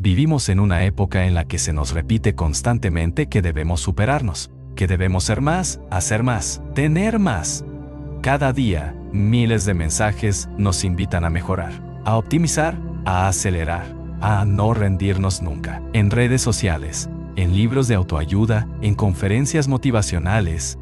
Vivimos en una época en la que se nos repite constantemente que debemos superarnos, que debemos ser más, hacer más, tener más. Cada día, miles de mensajes nos invitan a mejorar, a optimizar, a acelerar, a no rendirnos nunca. En redes sociales, en libros de autoayuda, en conferencias motivacionales,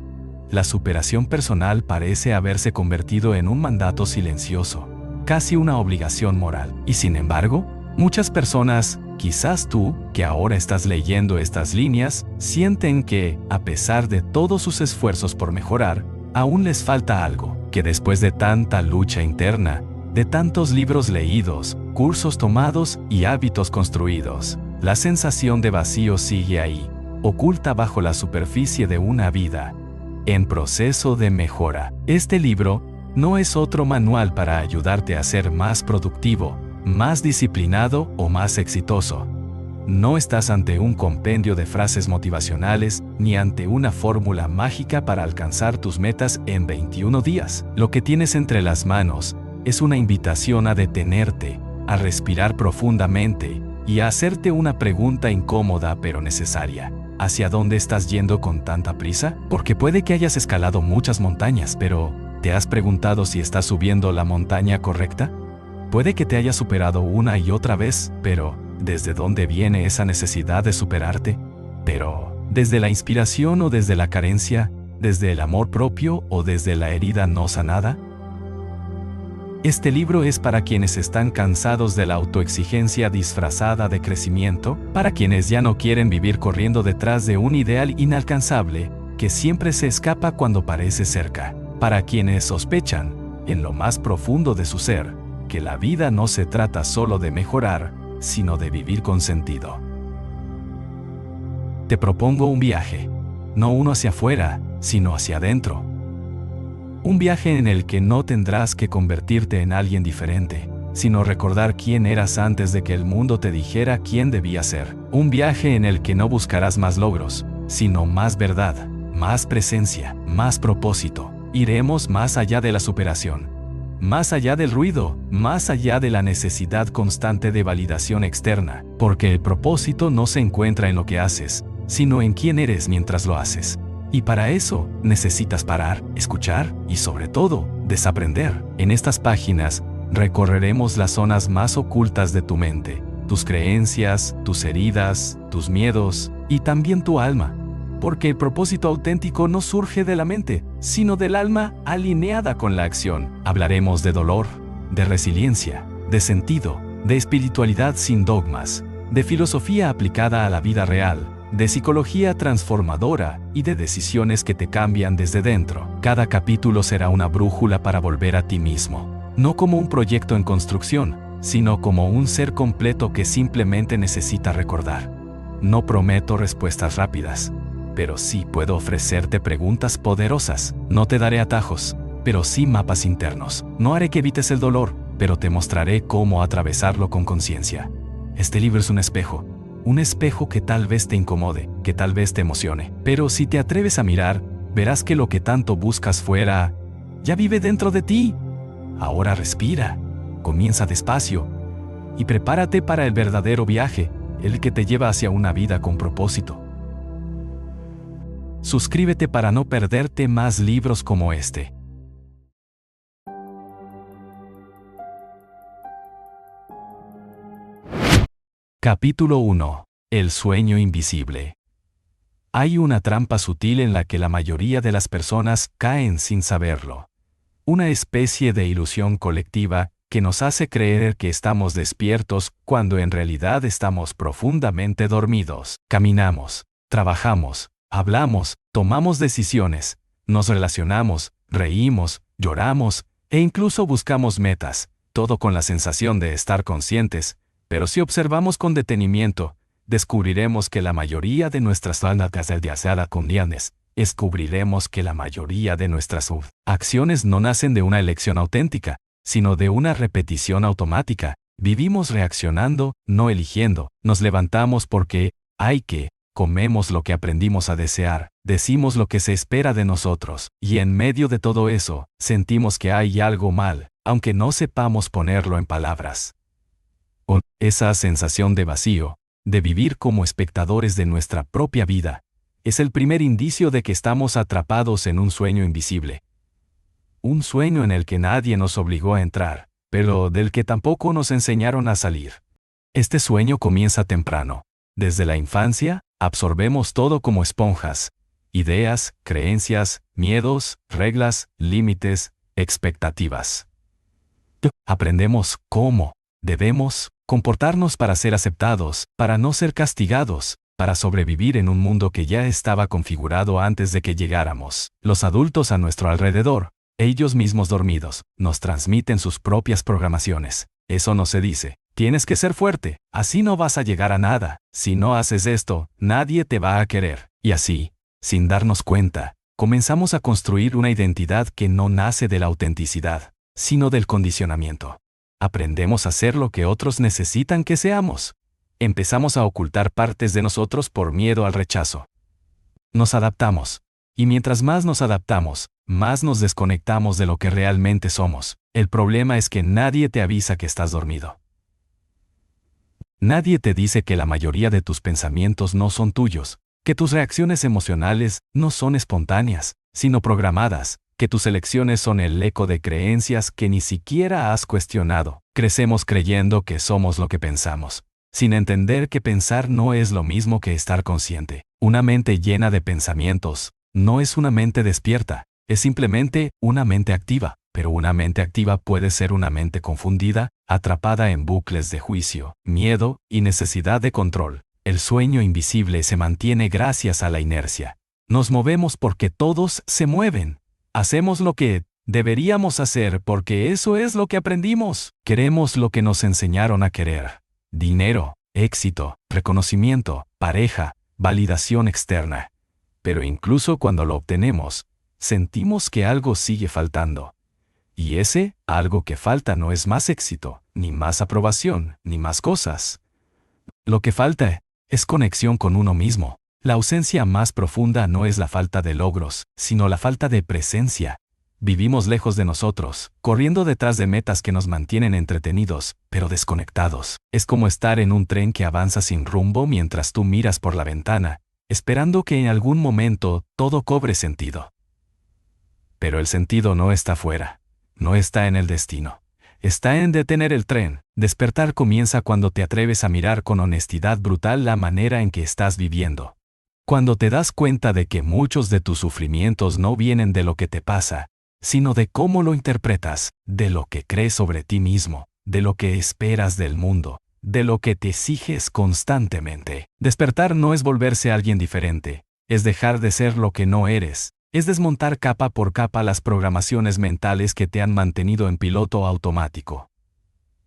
la superación personal parece haberse convertido en un mandato silencioso, casi una obligación moral. Y sin embargo, muchas personas, quizás tú, que ahora estás leyendo estas líneas, sienten que, a pesar de todos sus esfuerzos por mejorar, aún les falta algo, que después de tanta lucha interna, de tantos libros leídos, cursos tomados y hábitos construidos, la sensación de vacío sigue ahí, oculta bajo la superficie de una vida en proceso de mejora. Este libro no es otro manual para ayudarte a ser más productivo, más disciplinado o más exitoso. No estás ante un compendio de frases motivacionales ni ante una fórmula mágica para alcanzar tus metas en 21 días. Lo que tienes entre las manos es una invitación a detenerte, a respirar profundamente y a hacerte una pregunta incómoda pero necesaria. ¿Hacia dónde estás yendo con tanta prisa? Porque puede que hayas escalado muchas montañas, pero ¿te has preguntado si estás subiendo la montaña correcta? Puede que te hayas superado una y otra vez, pero ¿desde dónde viene esa necesidad de superarte? Pero, ¿desde la inspiración o desde la carencia? ¿Desde el amor propio o desde la herida no sanada? Este libro es para quienes están cansados de la autoexigencia disfrazada de crecimiento, para quienes ya no quieren vivir corriendo detrás de un ideal inalcanzable que siempre se escapa cuando parece cerca, para quienes sospechan, en lo más profundo de su ser, que la vida no se trata solo de mejorar, sino de vivir con sentido. Te propongo un viaje, no uno hacia afuera, sino hacia adentro. Un viaje en el que no tendrás que convertirte en alguien diferente, sino recordar quién eras antes de que el mundo te dijera quién debías ser. Un viaje en el que no buscarás más logros, sino más verdad, más presencia, más propósito. Iremos más allá de la superación, más allá del ruido, más allá de la necesidad constante de validación externa, porque el propósito no se encuentra en lo que haces, sino en quién eres mientras lo haces. Y para eso, necesitas parar, escuchar y, sobre todo, desaprender. En estas páginas, recorreremos las zonas más ocultas de tu mente, tus creencias, tus heridas, tus miedos y también tu alma. Porque el propósito auténtico no surge de la mente, sino del alma alineada con la acción. Hablaremos de dolor, de resiliencia, de sentido, de espiritualidad sin dogmas, de filosofía aplicada a la vida real, de psicología transformadora y de decisiones que te cambian desde dentro. Cada capítulo será una brújula para volver a ti mismo, no como un proyecto en construcción, sino como un ser completo que simplemente necesita recordar. No prometo respuestas rápidas, pero sí puedo ofrecerte preguntas poderosas. No te daré atajos, pero sí mapas internos. No haré que evites el dolor, pero te mostraré cómo atravesarlo con conciencia. Este libro es un espejo que tal vez te incomode, que tal vez te emocione. Pero si te atreves a mirar, verás que lo que tanto buscas fuera, ya vive dentro de ti. Ahora respira, comienza despacio y prepárate para el verdadero viaje, el que te lleva hacia una vida con propósito. Suscríbete para no perderte más libros como este. Capítulo 1. El sueño invisible. Hay una trampa sutil en la que la mayoría de las personas caen sin saberlo. Una especie de ilusión colectiva que nos hace creer que estamos despiertos cuando en realidad estamos profundamente dormidos. Caminamos, trabajamos, hablamos, tomamos decisiones, nos relacionamos, reímos, lloramos e incluso buscamos metas, todo con la sensación de estar conscientes. Pero si observamos con detenimiento, descubriremos que la mayoría de nuestras acciones no nacen de una elección auténtica, sino de una repetición automática. Vivimos reaccionando, no eligiendo. Nos levantamos porque hay que, comemos lo que aprendimos a desear, decimos lo que se espera de nosotros, y en medio de todo eso, sentimos que hay algo mal, aunque no sepamos ponerlo en palabras. O esa sensación de vacío, de vivir como espectadores de nuestra propia vida, es el primer indicio de que estamos atrapados en un sueño invisible. Un sueño en el que nadie nos obligó a entrar, pero del que tampoco nos enseñaron a salir. Este sueño comienza temprano. Desde la infancia, absorbemos todo como esponjas: ideas, creencias, miedos, reglas, límites, expectativas. Aprendemos cómo debemos comportarnos para ser aceptados, para no ser castigados, para sobrevivir en un mundo que ya estaba configurado antes de que llegáramos. Los adultos a nuestro alrededor, ellos mismos dormidos, nos transmiten sus propias programaciones. Eso no se dice. Tienes que ser fuerte, así no vas a llegar a nada. Si no haces esto, nadie te va a querer. Y así, sin darnos cuenta, comenzamos a construir una identidad que no nace de la autenticidad, sino del condicionamiento. Aprendemos a ser lo que otros necesitan que seamos. Empezamos a ocultar partes de nosotros por miedo al rechazo. Nos adaptamos. Y mientras más nos adaptamos, más nos desconectamos de lo que realmente somos. El problema es que nadie te avisa que estás dormido. Nadie te dice que la mayoría de tus pensamientos no son tuyos, que tus reacciones emocionales no son espontáneas, sino programadas, que tus elecciones son el eco de creencias que ni siquiera has cuestionado. Crecemos creyendo que somos lo que pensamos, sin entender que pensar no es lo mismo que estar consciente. Una mente llena de pensamientos no es una mente despierta, es simplemente una mente activa. Pero una mente activa puede ser una mente confundida, atrapada en bucles de juicio, miedo y necesidad de control. El sueño invisible se mantiene gracias a la inercia. Nos movemos porque todos se mueven. Hacemos lo que deberíamos hacer porque eso es lo que aprendimos. Queremos lo que nos enseñaron a querer: dinero, éxito, reconocimiento, pareja, validación externa. Pero incluso cuando lo obtenemos, sentimos que algo sigue faltando. Y ese algo que falta no es más éxito, ni más aprobación, ni más cosas. Lo que falta es conexión con uno mismo. La ausencia más profunda no es la falta de logros, sino la falta de presencia. Vivimos lejos de nosotros, corriendo detrás de metas que nos mantienen entretenidos, pero desconectados. Es como estar en un tren que avanza sin rumbo mientras tú miras por la ventana, esperando que en algún momento todo cobre sentido. Pero el sentido no está fuera. No está en el destino. Está en detener el tren. Despertar comienza cuando te atreves a mirar con honestidad brutal la manera en que estás viviendo. Cuando te das cuenta de que muchos de tus sufrimientos no vienen de lo que te pasa, sino de cómo lo interpretas, de lo que crees sobre ti mismo, de lo que esperas del mundo, de lo que te exiges constantemente. Despertar no es volverse alguien diferente, es dejar de ser lo que no eres. Es desmontar capa por capa las programaciones mentales que te han mantenido en piloto automático.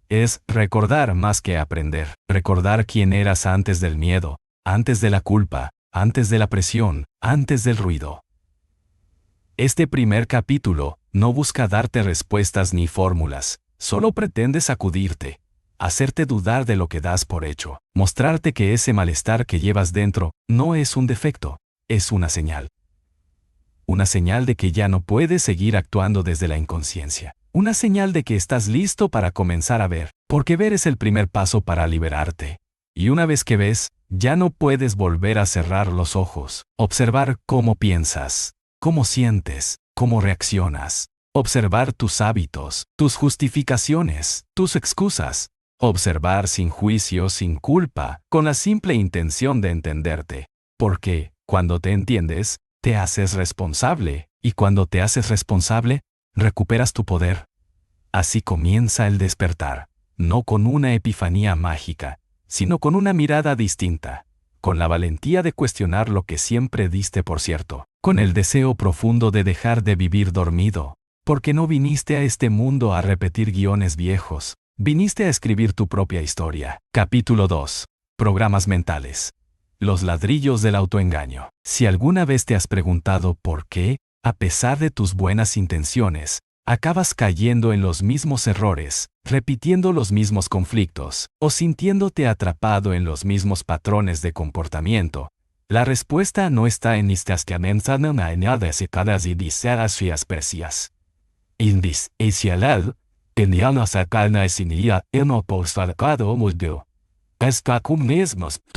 Es recordar más que aprender. Recordar quién eras antes del miedo, antes de la culpa, antes de la presión, antes del ruido. Este primer capítulo no busca darte respuestas ni fórmulas, solo pretende sacudirte, hacerte dudar de lo que das por hecho, mostrarte que ese malestar que llevas dentro no es un defecto, es una señal. Una señal de que ya no puedes seguir actuando desde la inconsciencia. Una señal de que estás listo para comenzar a ver, porque ver es el primer paso para liberarte. Y una vez que ves, ya no puedes volver a cerrar los ojos. Observar cómo piensas, cómo sientes, cómo reaccionas. Observar tus hábitos, tus justificaciones, tus excusas. Observar sin juicio, sin culpa, con la simple intención de entenderte. Porque, cuando te entiendes, te haces responsable, y cuando te haces responsable, recuperas tu poder. Así comienza el despertar, no con una epifanía mágica, sino con una mirada distinta, con la valentía de cuestionar lo que siempre diste por cierto, con el deseo profundo de dejar de vivir dormido, porque no viniste a este mundo a repetir guiones viejos, viniste a escribir tu propia historia. Capítulo 2. Programas mentales. Los ladrillos del autoengaño. Si alguna vez te has preguntado por qué, a pesar de tus buenas intenciones, acabas cayendo en los mismos errores, repitiendo los mismos conflictos, o sintiéndote atrapado en los mismos patrones de comportamiento, la respuesta no está en indis, Tu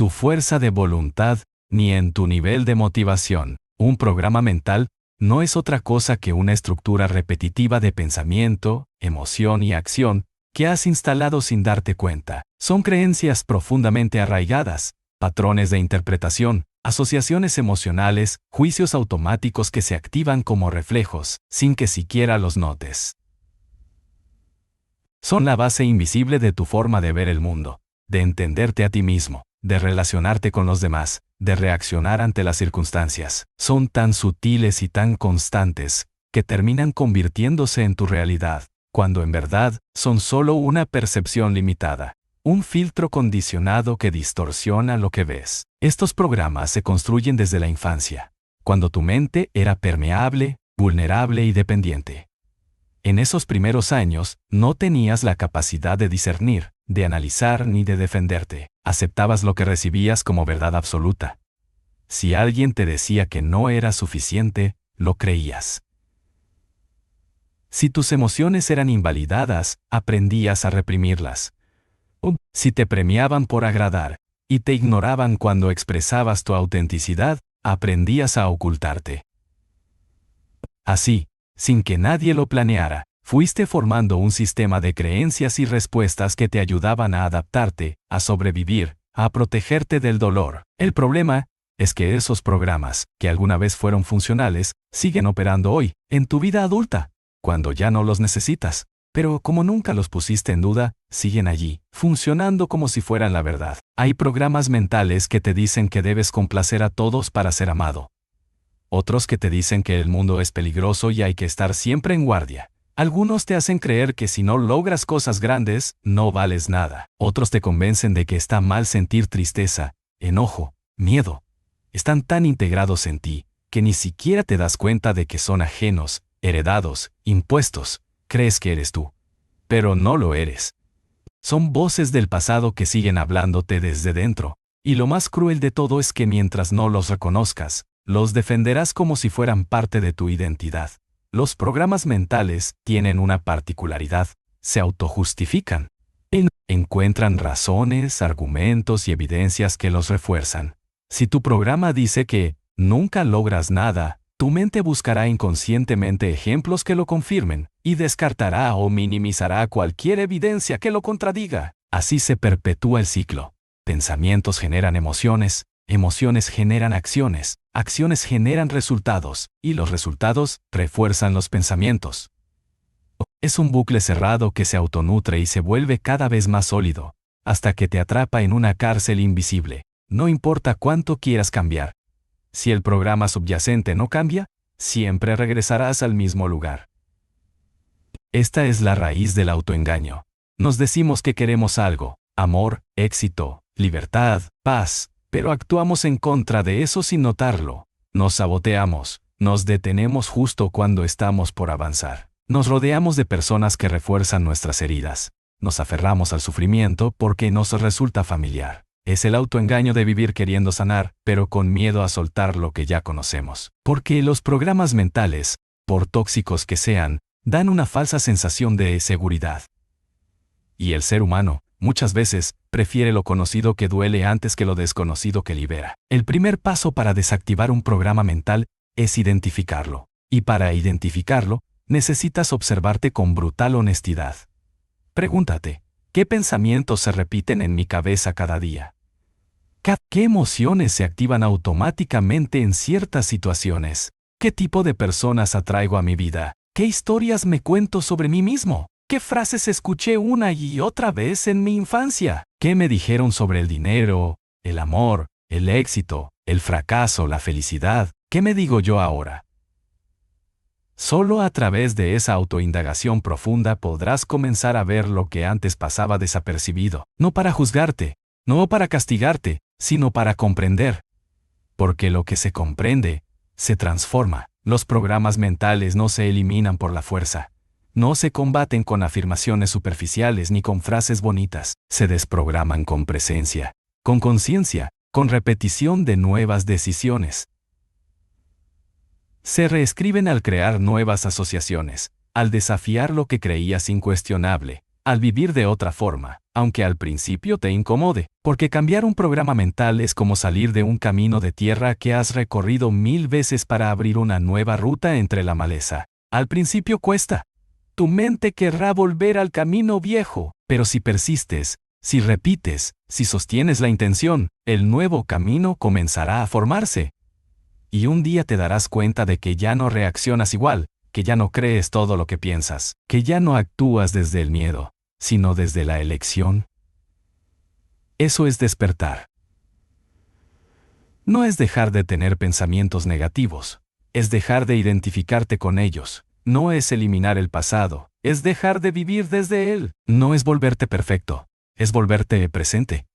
fuerza de voluntad, ni en tu nivel de motivación. Un programa mental no es otra cosa que una estructura repetitiva de pensamiento, emoción y acción que has instalado sin darte cuenta. Son creencias profundamente arraigadas, patrones de interpretación, asociaciones emocionales, juicios automáticos que se activan como reflejos, sin que siquiera los notes. Son la base invisible de tu forma de ver el mundo, de entenderte a ti mismo, de relacionarte con los demás, de reaccionar ante las circunstancias. Son tan sutiles y tan constantes, que terminan convirtiéndose en tu realidad, cuando en verdad son solo una percepción limitada, un filtro condicionado que distorsiona lo que ves. Estos programas se construyen desde la infancia, cuando tu mente era permeable, vulnerable y dependiente. En esos primeros años, no tenías la capacidad de discernir, de analizar ni de defenderte. Aceptabas lo que recibías como verdad absoluta. Si alguien te decía que no era suficiente, lo creías. Si tus emociones eran invalidadas, aprendías a reprimirlas. Si te premiaban por agradar, y te ignoraban cuando expresabas tu autenticidad, aprendías a ocultarte. Así, sin que nadie lo planeara, fuiste formando un sistema de creencias y respuestas que te ayudaban a adaptarte, a sobrevivir, a protegerte del dolor. El problema es que esos programas, que alguna vez fueron funcionales, siguen operando hoy, en tu vida adulta, cuando ya no los necesitas. Pero como nunca los pusiste en duda, siguen allí, funcionando como si fueran la verdad. Hay programas mentales que te dicen que debes complacer a todos para ser amado. Otros que te dicen que el mundo es peligroso y hay que estar siempre en guardia. Algunos te hacen creer que si no logras cosas grandes, no vales nada. Otros te convencen de que está mal sentir tristeza, enojo, miedo. Están tan integrados en ti, que ni siquiera te das cuenta de que son ajenos, heredados, impuestos. Crees que eres tú, pero no lo eres. Son voces del pasado que siguen hablándote desde dentro, y lo más cruel de todo es que mientras no los reconozcas, los defenderás como si fueran parte de tu identidad. Los programas mentales tienen una particularidad: se autojustifican. Encuentran razones, argumentos y evidencias que los refuerzan. Si tu programa dice que nunca logras nada, tu mente buscará inconscientemente ejemplos que lo confirmen, y descartará o minimizará cualquier evidencia que lo contradiga. Así se perpetúa el ciclo. Pensamientos generan emociones, emociones generan acciones, acciones generan resultados, y los resultados refuerzan los pensamientos. Es un bucle cerrado que se autonutre y se vuelve cada vez más sólido, hasta que te atrapa en una cárcel invisible. No importa cuánto quieras cambiar. Si el programa subyacente no cambia, siempre regresarás al mismo lugar. Esta es la raíz del autoengaño. Nos decimos que queremos algo: amor, éxito, libertad, paz, pero actuamos en contra de eso sin notarlo. Nos saboteamos, nos detenemos justo cuando estamos por avanzar. Nos rodeamos de personas que refuerzan nuestras heridas. Nos aferramos al sufrimiento porque nos resulta familiar. Es el autoengaño de vivir queriendo sanar, pero con miedo a soltar lo que ya conocemos. Porque los programas mentales, por tóxicos que sean, dan una falsa sensación de seguridad. Y el ser humano, muchas veces, prefiere lo conocido que duele antes que lo desconocido que libera. El primer paso para desactivar un programa mental es identificarlo. Y para identificarlo, necesitas observarte con brutal honestidad. Pregúntate: ¿qué pensamientos se repiten en mi cabeza cada día? ¿Qué emociones se activan automáticamente en ciertas situaciones? ¿Qué tipo de personas atraigo a mi vida? ¿Qué historias me cuento sobre mí mismo? ¿Qué frases escuché una y otra vez en mi infancia? ¿Qué me dijeron sobre el dinero, el amor, el éxito, el fracaso, la felicidad? ¿Qué me digo yo ahora? Solo a través de esa autoindagación profunda podrás comenzar a ver lo que antes pasaba desapercibido, no para juzgarte, no para castigarte, sino para comprender. Porque lo que se comprende, se transforma. Los programas mentales no se eliminan por la fuerza. No se combaten con afirmaciones superficiales ni con frases bonitas. Se desprograman con presencia, con conciencia, con repetición de nuevas decisiones. Se reescriben al crear nuevas asociaciones, al desafiar lo que creías incuestionable, al vivir de otra forma, aunque al principio te incomode, porque cambiar un programa mental es como salir de un camino de tierra que has recorrido 1000 veces para abrir una nueva ruta entre la maleza. Al principio cuesta. Tu mente querrá volver al camino viejo, pero si persistes, si repites, si sostienes la intención, el nuevo camino comenzará a formarse. Y un día te darás cuenta de que ya no reaccionas igual, que ya no crees todo lo que piensas, que ya no actúas desde el miedo, sino desde la elección. Eso es despertar. No es dejar de tener pensamientos negativos, es dejar de identificarte con ellos. No es eliminar el pasado, es dejar de vivir desde él. No es volverte perfecto, es volverte presente.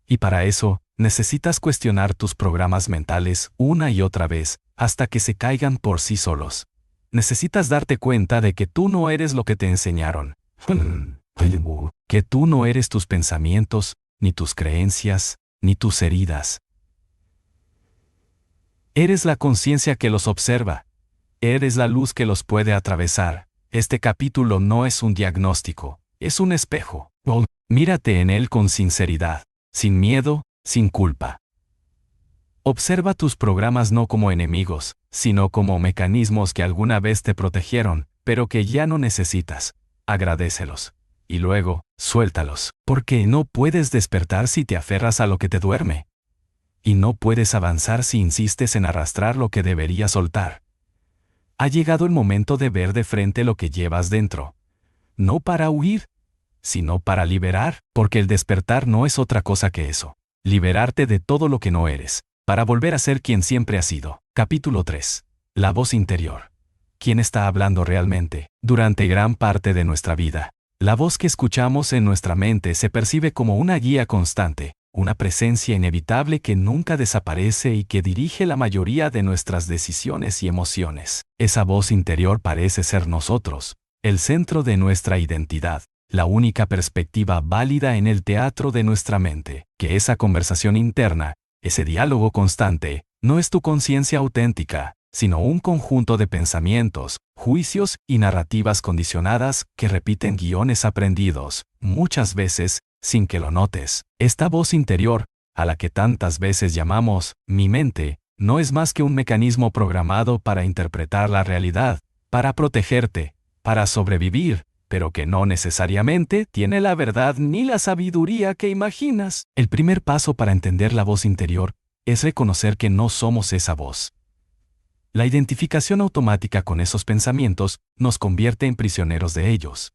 Y para eso, necesitas cuestionar tus programas mentales una y otra vez, hasta que se caigan por sí solos. Necesitas darte cuenta de que tú no eres lo que te enseñaron. Que tú no eres tus pensamientos, ni tus creencias, ni tus heridas. Eres la conciencia que los observa. Eres la luz que los puede atravesar. Este capítulo no es un diagnóstico, es un espejo. Mírate en él con sinceridad, sin miedo, sin culpa. Observa tus programas no como enemigos, sino como mecanismos que alguna vez te protegieron, pero que ya no necesitas. Agradécelos. Y luego, suéltalos, porque no puedes despertar si te aferras a lo que te duerme. Y no puedes avanzar si insistes en arrastrar lo que deberías soltar. Ha llegado el momento de ver de frente lo que llevas dentro. No para huir, sino para liberar, porque el despertar no es otra cosa que eso. Liberarte de todo lo que no eres, para volver a ser quien siempre has sido. Capítulo 3. La voz interior. ¿Quién está hablando realmente? Durante gran parte de nuestra vida, la voz que escuchamos en nuestra mente se percibe como una guía constante, una presencia inevitable que nunca desaparece y que dirige la mayoría de nuestras decisiones y emociones. Esa voz interior parece ser nosotros, el centro de nuestra identidad, la única perspectiva válida en el teatro de nuestra mente. Que esa conversación interna, ese diálogo constante, no es tu conciencia auténtica, sino un conjunto de pensamientos, juicios y narrativas condicionadas que repiten guiones aprendidos, muchas veces, sin que lo notes. Esta voz interior, a la que tantas veces llamamos mi mente, no es más que un mecanismo programado para interpretar la realidad, para protegerte, para sobrevivir, pero que no necesariamente tiene la verdad ni la sabiduría que imaginas. El primer paso para entender la voz interior es reconocer que no somos esa voz. La identificación automática con esos pensamientos nos convierte en prisioneros de ellos.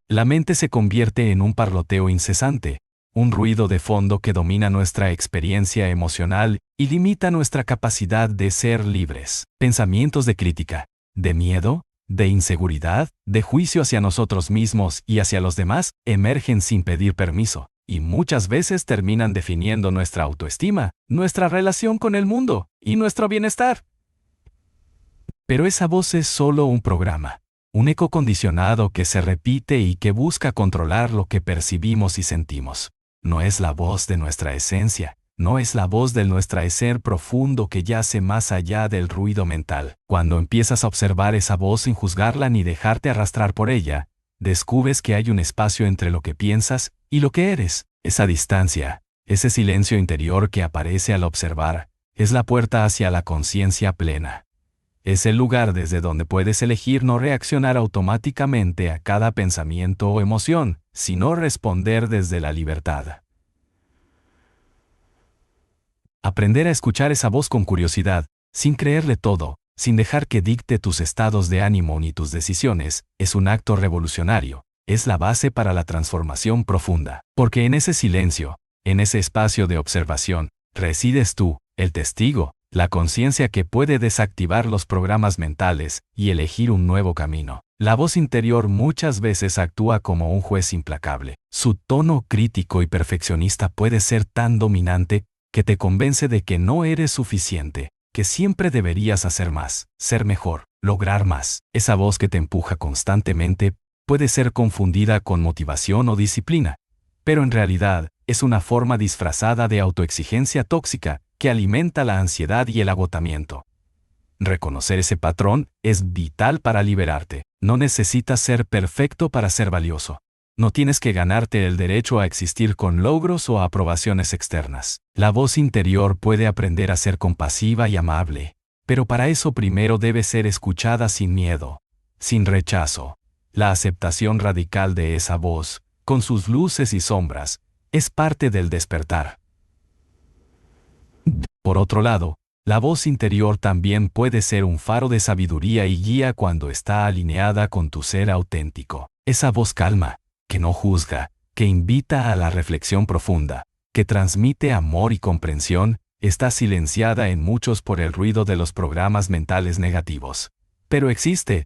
La mente se convierte en un parloteo incesante, un ruido de fondo que domina nuestra experiencia emocional y limita nuestra capacidad de ser libres. Pensamientos de crítica, de miedo, de inseguridad, de juicio hacia nosotros mismos y hacia los demás emergen sin pedir permiso, y muchas veces terminan definiendo nuestra autoestima, nuestra relación con el mundo y nuestro bienestar. Pero esa voz es solo un programa. Un eco condicionado que se repite y que busca controlar lo que percibimos y sentimos. No es la voz de nuestra esencia, no es la voz de nuestro ser profundo que yace más allá del ruido mental. Cuando empiezas a observar esa voz sin juzgarla ni dejarte arrastrar por ella, descubres que hay un espacio entre lo que piensas y lo que eres. Esa distancia, ese silencio interior que aparece al observar, es la puerta hacia la conciencia plena. Es el lugar desde donde puedes elegir no reaccionar automáticamente a cada pensamiento o emoción, sino responder desde la libertad. Aprender a escuchar esa voz con curiosidad, sin creerle todo, sin dejar que dicte tus estados de ánimo ni tus decisiones, es un acto revolucionario, es la base para la transformación profunda. Porque en ese silencio, en ese espacio de observación, resides tú, el testigo, la conciencia que puede desactivar los programas mentales y elegir un nuevo camino. La voz interior muchas veces actúa como un juez implacable. Su tono crítico y perfeccionista puede ser tan dominante que te convence de que no eres suficiente, que siempre deberías hacer más, ser mejor, lograr más. Esa voz que te empuja constantemente puede ser confundida con motivación o disciplina, pero en realidad es una forma disfrazada de autoexigencia tóxica que alimenta la ansiedad y el agotamiento. Reconocer ese patrón es vital para liberarte. No necesitas ser perfecto para ser valioso. No tienes que ganarte el derecho a existir con logros o aprobaciones externas. La voz interior puede aprender a ser compasiva y amable, pero para eso primero debe ser escuchada sin miedo, sin rechazo. La aceptación radical de esa voz, con sus luces y sombras, es parte del despertar. Por otro lado, la voz interior también puede ser un faro de sabiduría y guía cuando está alineada con tu ser auténtico. Esa voz calma, que no juzga, que invita a la reflexión profunda, que transmite amor y comprensión, está silenciada en muchos por el ruido de los programas mentales negativos. Pero existe.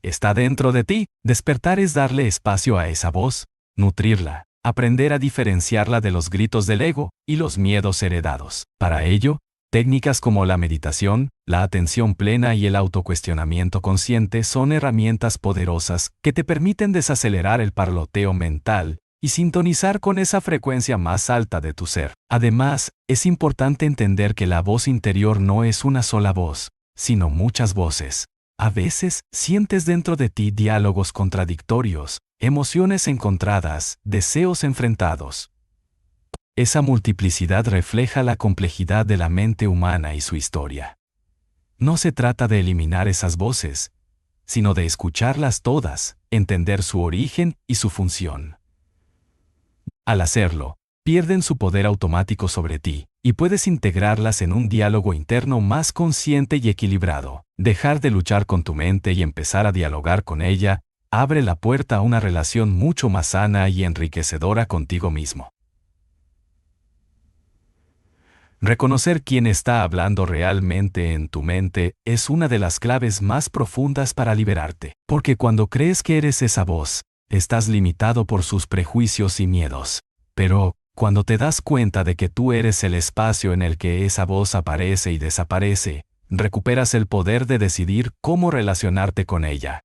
Está dentro de ti. Despertar es darle espacio a esa voz, nutrirla, aprender a diferenciarla de los gritos del ego y los miedos heredados. Para ello, técnicas como la meditación, la atención plena y el autocuestionamiento consciente son herramientas poderosas que te permiten desacelerar el parloteo mental y sintonizar con esa frecuencia más alta de tu ser. Además, es importante entender que la voz interior no es una sola voz, sino muchas voces. A veces, sientes dentro de ti diálogos contradictorios, emociones encontradas, deseos enfrentados. Esa multiplicidad refleja la complejidad de la mente humana y su historia. No se trata de eliminar esas voces, sino de escucharlas todas, entender su origen y su función. Al hacerlo, pierden su poder automático sobre ti, y puedes integrarlas en un diálogo interno más consciente y equilibrado. Dejar de luchar con tu mente y empezar a dialogar con ella, abre la puerta a una relación mucho más sana y enriquecedora contigo mismo. Reconocer quién está hablando realmente en tu mente es una de las claves más profundas para liberarte, porque cuando crees que eres esa voz, estás limitado por sus prejuicios y miedos. Pero, cuando te das cuenta de que tú eres el espacio en el que esa voz aparece y desaparece, recuperas el poder de decidir cómo relacionarte con ella.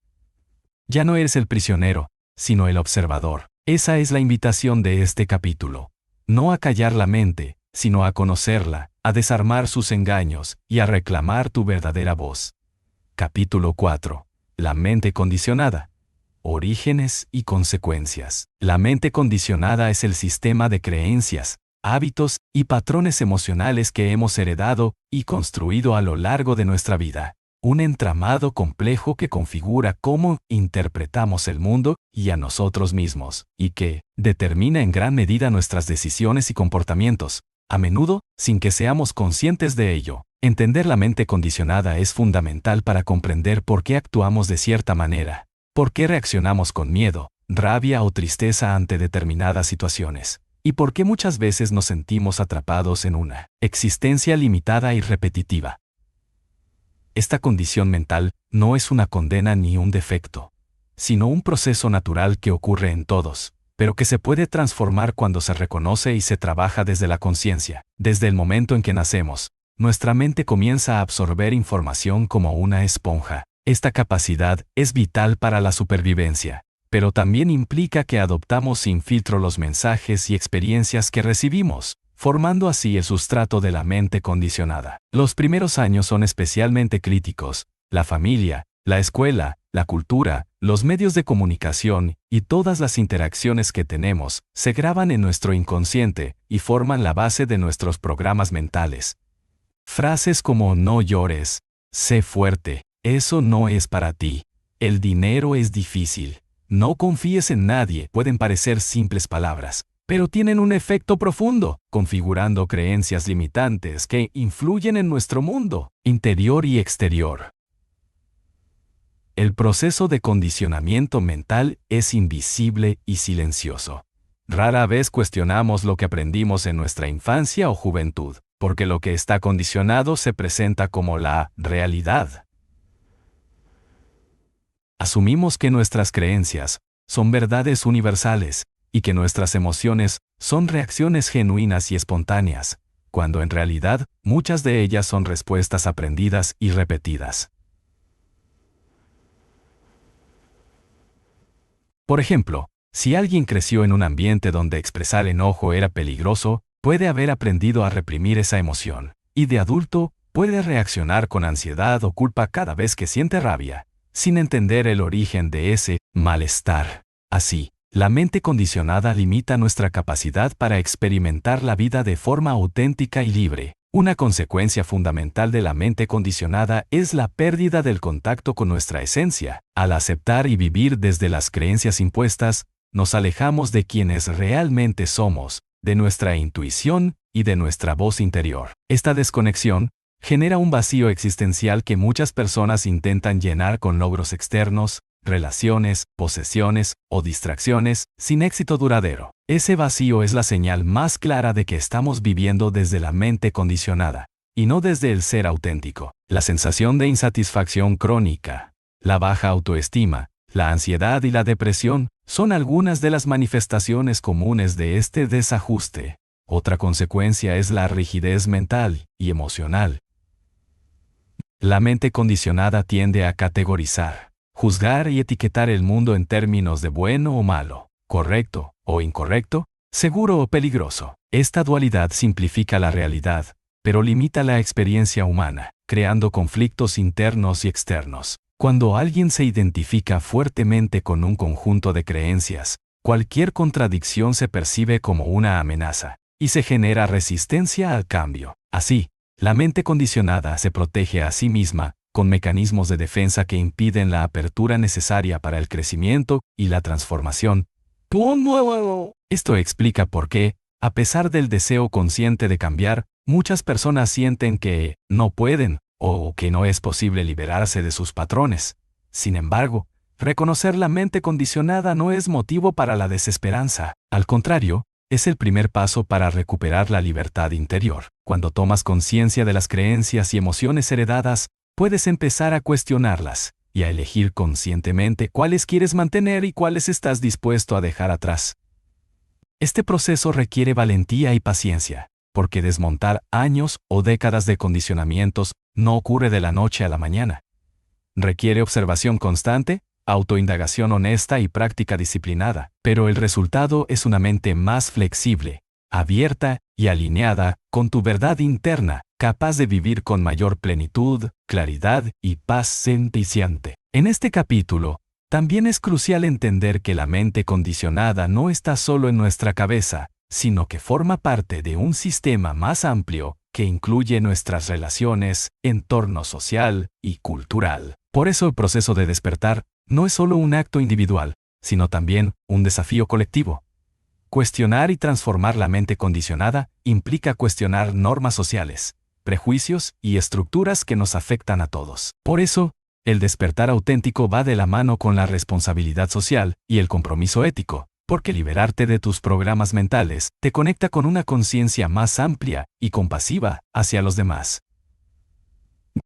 Ya no eres el prisionero, sino el observador. Esa es la invitación de este capítulo. No a callar la mente, sino a conocerla, a desarmar sus engaños y a reclamar tu verdadera voz. Capítulo 4. La mente condicionada. Orígenes y consecuencias. La mente condicionada es el sistema de creencias, hábitos y patrones emocionales que hemos heredado y construido a lo largo de nuestra vida. Un entramado complejo que configura cómo interpretamos el mundo y a nosotros mismos, y que determina en gran medida nuestras decisiones y comportamientos, a menudo sin que seamos conscientes de ello. Entender la mente condicionada es fundamental para comprender por qué actuamos de cierta manera, por qué reaccionamos con miedo, rabia o tristeza ante determinadas situaciones, y por qué muchas veces nos sentimos atrapados en una existencia limitada y repetitiva. Esta condición mental no es una condena ni un defecto, sino un proceso natural que ocurre en todos, pero que se puede transformar cuando se reconoce y se trabaja desde la conciencia. Desde el momento en que nacemos, nuestra mente comienza a absorber información como una esponja. Esta capacidad es vital para la supervivencia, pero también implica que adoptamos sin filtro los mensajes y experiencias que recibimos, formando así el sustrato de la mente condicionada. Los primeros años son especialmente críticos. La familia, la escuela, la cultura, los medios de comunicación y todas las interacciones que tenemos se graban en nuestro inconsciente y forman la base de nuestros programas mentales. Frases como no llores, sé fuerte, eso no es para ti, el dinero es difícil, no confíes en nadie pueden parecer simples palabras, pero tienen un efecto profundo, configurando creencias limitantes que influyen en nuestro mundo, interior y exterior. El proceso de condicionamiento mental es invisible y silencioso. Rara vez cuestionamos lo que aprendimos en nuestra infancia o juventud, porque lo que está condicionado se presenta como la realidad. Asumimos que nuestras creencias son verdades universales y que nuestras emociones son reacciones genuinas y espontáneas, cuando en realidad muchas de ellas son respuestas aprendidas y repetidas. Por ejemplo, si alguien creció en un ambiente donde expresar enojo era peligroso, puede haber aprendido a reprimir esa emoción, y de adulto puede reaccionar con ansiedad o culpa cada vez que siente rabia, sin entender el origen de ese malestar. Así, la mente condicionada limita nuestra capacidad para experimentar la vida de forma auténtica y libre. Una consecuencia fundamental de la mente condicionada es la pérdida del contacto con nuestra esencia. Al aceptar y vivir desde las creencias impuestas, nos alejamos de quienes realmente somos, de nuestra intuición y de nuestra voz interior. Esta desconexión genera un vacío existencial que muchas personas intentan llenar con logros externos, relaciones, posesiones o distracciones, sin éxito duradero. Ese vacío es la señal más clara de que estamos viviendo desde la mente condicionada, y no desde el ser auténtico. La sensación de insatisfacción crónica, la baja autoestima, la ansiedad y la depresión son algunas de las manifestaciones comunes de este desajuste. Otra consecuencia es la rigidez mental y emocional. La mente condicionada tiende a categorizar, juzgar y etiquetar el mundo en términos de bueno o malo, correcto o incorrecto, seguro o peligroso. Esta dualidad simplifica la realidad, pero limita la experiencia humana, creando conflictos internos y externos. Cuando alguien se identifica fuertemente con un conjunto de creencias, cualquier contradicción se percibe como una amenaza, y se genera resistencia al cambio. Así, la mente condicionada se protege a sí misma, con mecanismos de defensa que impiden la apertura necesaria para el crecimiento y la transformación. Esto explica por qué, a pesar del deseo consciente de cambiar, muchas personas sienten que no pueden o que no es posible liberarse de sus patrones. Sin embargo, reconocer la mente condicionada no es motivo para la desesperanza. Al contrario, es el primer paso para recuperar la libertad interior. Cuando tomas conciencia de las creencias y emociones heredadas, puedes empezar a cuestionarlas y a elegir conscientemente cuáles quieres mantener y cuáles estás dispuesto a dejar atrás. Este proceso requiere valentía y paciencia, porque desmontar años o décadas de condicionamientos no ocurre de la noche a la mañana. Requiere observación constante, autoindagación honesta y práctica disciplinada, pero el resultado es una mente más flexible, abierta y alineada con tu verdad interna, capaz de vivir con mayor plenitud, claridad y paz senticiante. En este capítulo, también es crucial entender que la mente condicionada no está solo en nuestra cabeza, sino que forma parte de un sistema más amplio que incluye nuestras relaciones, entorno social y cultural. Por eso el proceso de despertar no es solo un acto individual, sino también un desafío colectivo. Cuestionar y transformar la mente condicionada implica cuestionar normas sociales, prejuicios y estructuras que nos afectan a todos. Por eso, el despertar auténtico va de la mano con la responsabilidad social y el compromiso ético, porque liberarte de tus programas mentales te conecta con una conciencia más amplia y compasiva hacia los demás.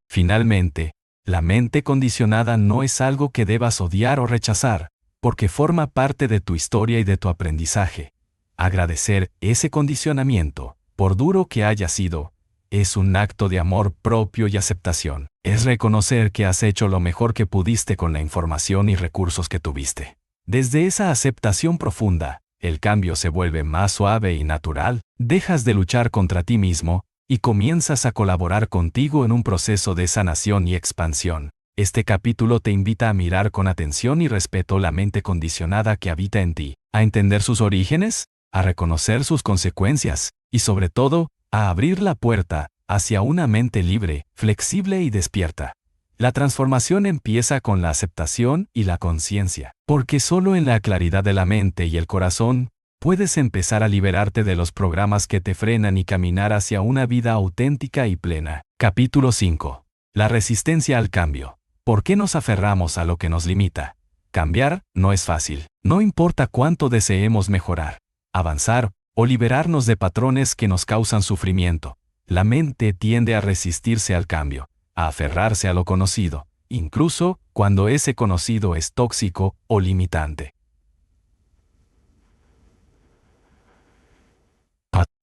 Finalmente, la mente condicionada no es algo que debas odiar o rechazar, porque forma parte de tu historia y de tu aprendizaje. Agradecer ese condicionamiento, por duro que haya sido, es un acto de amor propio y aceptación. Es reconocer que has hecho lo mejor que pudiste con la información y recursos que tuviste. Desde esa aceptación profunda, el cambio se vuelve más suave y natural, dejas de luchar contra ti mismo y comienzas a colaborar contigo en un proceso de sanación y expansión. Este capítulo te invita a mirar con atención y respeto la mente condicionada que habita en ti, a entender sus orígenes, a reconocer sus consecuencias y sobre todo, a abrir la puerta hacia una mente libre, flexible y despierta. La transformación empieza con la aceptación y la conciencia, porque solo en la claridad de la mente y el corazón puedes empezar a liberarte de los programas que te frenan y caminar hacia una vida auténtica y plena. Capítulo 5. La resistencia al cambio. ¿Por qué nos aferramos a lo que nos limita? Cambiar no es fácil. No importa cuánto deseemos mejorar, avanzar o liberarnos de patrones que nos causan sufrimiento. La mente tiende a resistirse al cambio, a aferrarse a lo conocido, incluso cuando ese conocido es tóxico o limitante.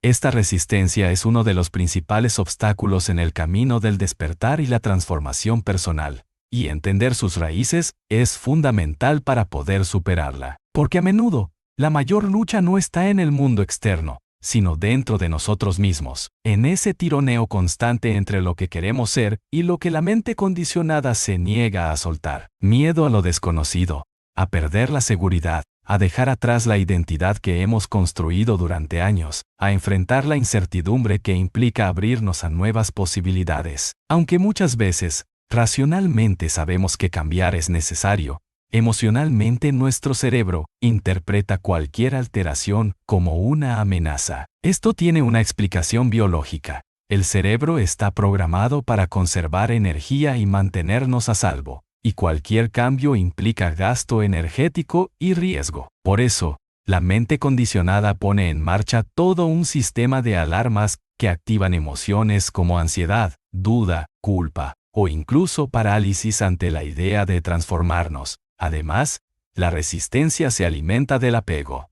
Esta resistencia es uno de los principales obstáculos en el camino del despertar y la transformación personal, y entender sus raíces es fundamental para poder superarla, porque a menudo, la mayor lucha no está en el mundo externo, sino dentro de nosotros mismos, en ese tironeo constante entre lo que queremos ser y lo que la mente condicionada se niega a soltar. Miedo a lo desconocido, a perder la seguridad, a dejar atrás la identidad que hemos construido durante años, a enfrentar la incertidumbre que implica abrirnos a nuevas posibilidades. Aunque muchas veces, racionalmente sabemos que cambiar es necesario, emocionalmente nuestro cerebro interpreta cualquier alteración como una amenaza. Esto tiene una explicación biológica. El cerebro está programado para conservar energía y mantenernos a salvo, y cualquier cambio implica gasto energético y riesgo. Por eso, la mente condicionada pone en marcha todo un sistema de alarmas que activan emociones como ansiedad, duda, culpa, o incluso parálisis ante la idea de transformarnos. Además, la resistencia se alimenta del apego.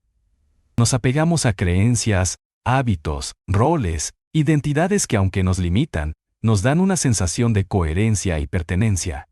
Nos apegamos a creencias, hábitos, roles, identidades que aunque nos limitan, nos dan una sensación de coherencia y pertenencia.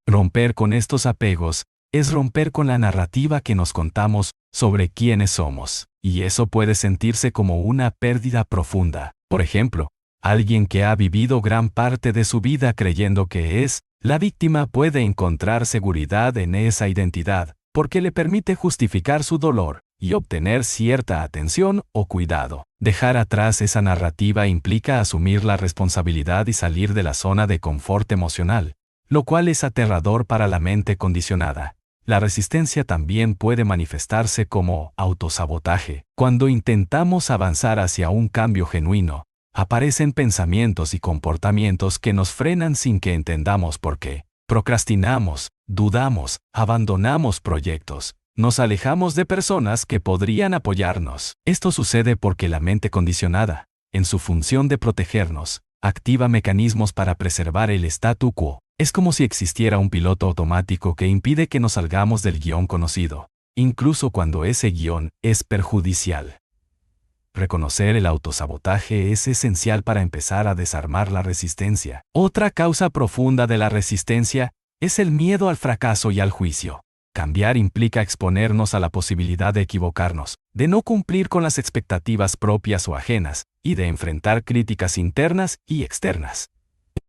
Romper con estos apegos es romper con la narrativa que nos contamos sobre quiénes somos, y eso puede sentirse como una pérdida profunda. Por ejemplo, alguien que ha vivido gran parte de su vida creyendo que es la víctima puede encontrar seguridad en esa identidad, porque le permite justificar su dolor y obtener cierta atención o cuidado. Dejar atrás esa narrativa implica asumir la responsabilidad y salir de la zona de confort emocional, lo cual es aterrador para la mente condicionada. La resistencia también puede manifestarse como autosabotaje. Cuando intentamos avanzar hacia un cambio genuino, aparecen pensamientos y comportamientos que nos frenan sin que entendamos por qué. Procrastinamos, dudamos, abandonamos proyectos, nos alejamos de personas que podrían apoyarnos. Esto sucede porque la mente condicionada, en su función de protegernos, activa mecanismos para preservar el statu quo. Es como si existiera un piloto automático que impide que nos salgamos del guión conocido, incluso cuando ese guión es perjudicial. Reconocer el autosabotaje es esencial para empezar a desarmar la resistencia. Otra causa profunda de la resistencia es el miedo al fracaso y al juicio. Cambiar implica exponernos a la posibilidad de equivocarnos, de no cumplir con las expectativas propias o ajenas, y de enfrentar críticas internas y externas.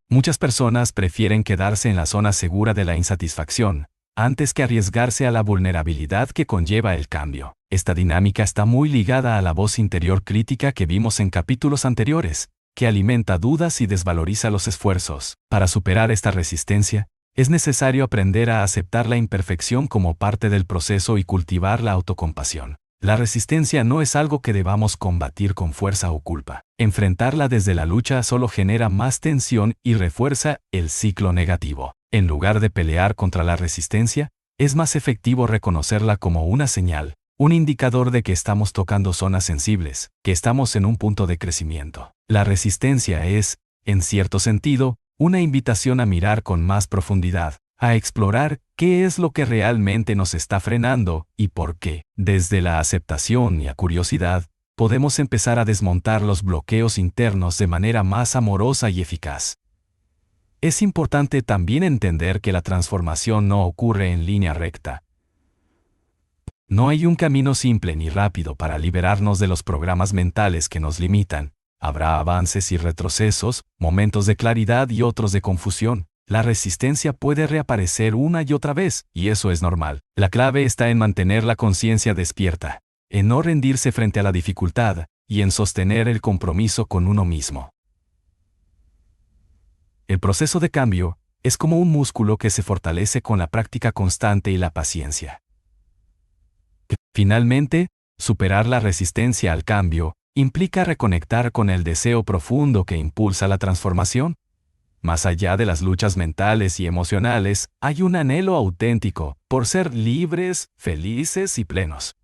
Muchas personas prefieren quedarse en la zona segura de la insatisfacción, antes que arriesgarse a la vulnerabilidad que conlleva el cambio. Esta dinámica está muy ligada a la voz interior crítica que vimos en capítulos anteriores, que alimenta dudas y desvaloriza los esfuerzos. Para superar esta resistencia, es necesario aprender a aceptar la imperfección como parte del proceso y cultivar la autocompasión. La resistencia no es algo que debamos combatir con fuerza o culpa. Enfrentarla desde la lucha solo genera más tensión y refuerza el ciclo negativo. En lugar de pelear contra la resistencia, es más efectivo reconocerla como una señal, un indicador de que estamos tocando zonas sensibles, que estamos en un punto de crecimiento. La resistencia es, en cierto sentido, una invitación a mirar con más profundidad, a explorar qué es lo que realmente nos está frenando y por qué. Desde la aceptación y la curiosidad, podemos empezar a desmontar los bloqueos internos de manera más amorosa y eficaz. Es importante también entender que la transformación no ocurre en línea recta. No hay un camino simple ni rápido para liberarnos de los programas mentales que nos limitan. Habrá avances y retrocesos, momentos de claridad y otros de confusión. La resistencia puede reaparecer una y otra vez, y eso es normal. La clave está en mantener la conciencia despierta, en no rendirse frente a la dificultad, y en sostener el compromiso con uno mismo. El proceso de cambio es como un músculo que se fortalece con la práctica constante y la paciencia. Finalmente, superar la resistencia al cambio implica reconectar con el deseo profundo que impulsa la transformación. Más allá de las luchas mentales y emocionales, hay un anhelo auténtico por ser libres, felices y plenos.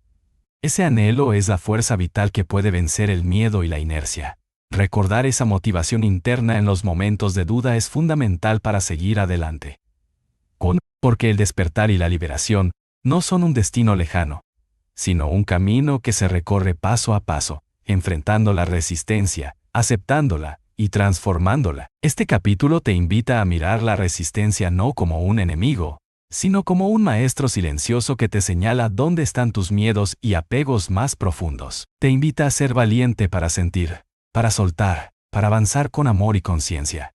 Ese anhelo es la fuerza vital que puede vencer el miedo y la inercia. Recordar esa motivación interna en los momentos de duda es fundamental para seguir adelante. Porque el despertar y la liberación no son un destino lejano, sino un camino que se recorre paso a paso, enfrentando la resistencia, aceptándola y transformándola. Este capítulo te invita a mirar la resistencia no como un enemigo, sino como un maestro silencioso que te señala dónde están tus miedos y apegos más profundos. Te invita a ser valiente para sentir, para soltar, para avanzar con amor y conciencia.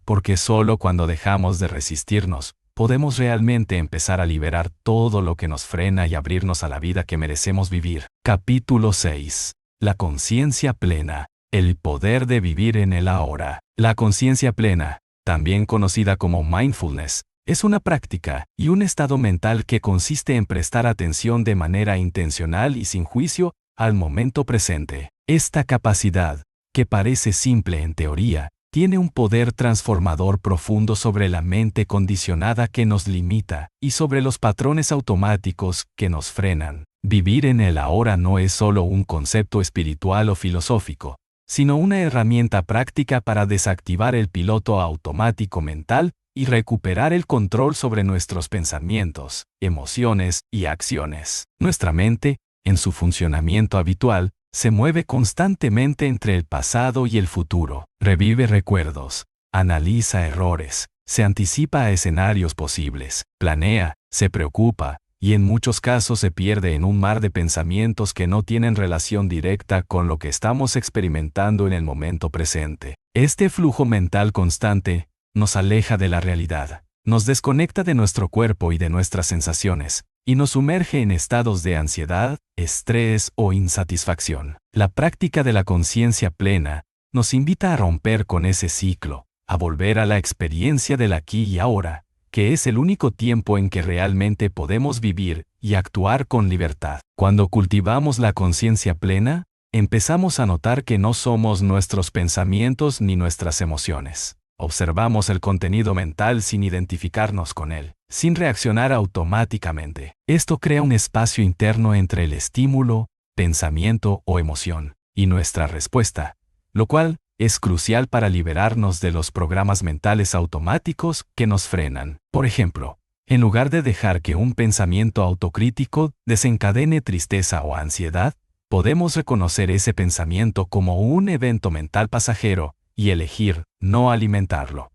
Porque solo cuando dejamos de resistirnos, podemos realmente empezar a liberar todo lo que nos frena y abrirnos a la vida que merecemos vivir. Capítulo 6. La conciencia plena. El poder de vivir en el ahora. La conciencia plena, también conocida como mindfulness, es una práctica y un estado mental que consiste en prestar atención de manera intencional y sin juicio al momento presente. Esta capacidad, que parece simple en teoría, tiene un poder transformador profundo sobre la mente condicionada que nos limita y sobre los patrones automáticos que nos frenan. Vivir en el ahora no es solo un concepto espiritual o filosófico, sino una herramienta práctica para desactivar el piloto automático mental y recuperar el control sobre nuestros pensamientos, emociones y acciones. Nuestra mente, en su funcionamiento habitual, se mueve constantemente entre el pasado y el futuro, revive recuerdos, analiza errores, se anticipa a escenarios posibles, planea, se preocupa, y en muchos casos se pierde en un mar de pensamientos que no tienen relación directa con lo que estamos experimentando en el momento presente. Este flujo mental constante nos aleja de la realidad, nos desconecta de nuestro cuerpo y de nuestras sensaciones, y nos sumerge en estados de ansiedad, estrés o insatisfacción. La práctica de la conciencia plena nos invita a romper con ese ciclo, a volver a la experiencia del aquí y ahora, que es el único tiempo en que realmente podemos vivir y actuar con libertad. Cuando cultivamos la conciencia plena, empezamos a notar que no somos nuestros pensamientos ni nuestras emociones. Observamos el contenido mental sin identificarnos con él, sin reaccionar automáticamente. Esto crea un espacio interno entre el estímulo, pensamiento o emoción, y nuestra respuesta, lo cual es crucial para liberarnos de los programas mentales automáticos que nos frenan. Por ejemplo, en lugar de dejar que un pensamiento autocrítico desencadene tristeza o ansiedad, podemos reconocer ese pensamiento como un evento mental pasajero y elegir no alimentarlo.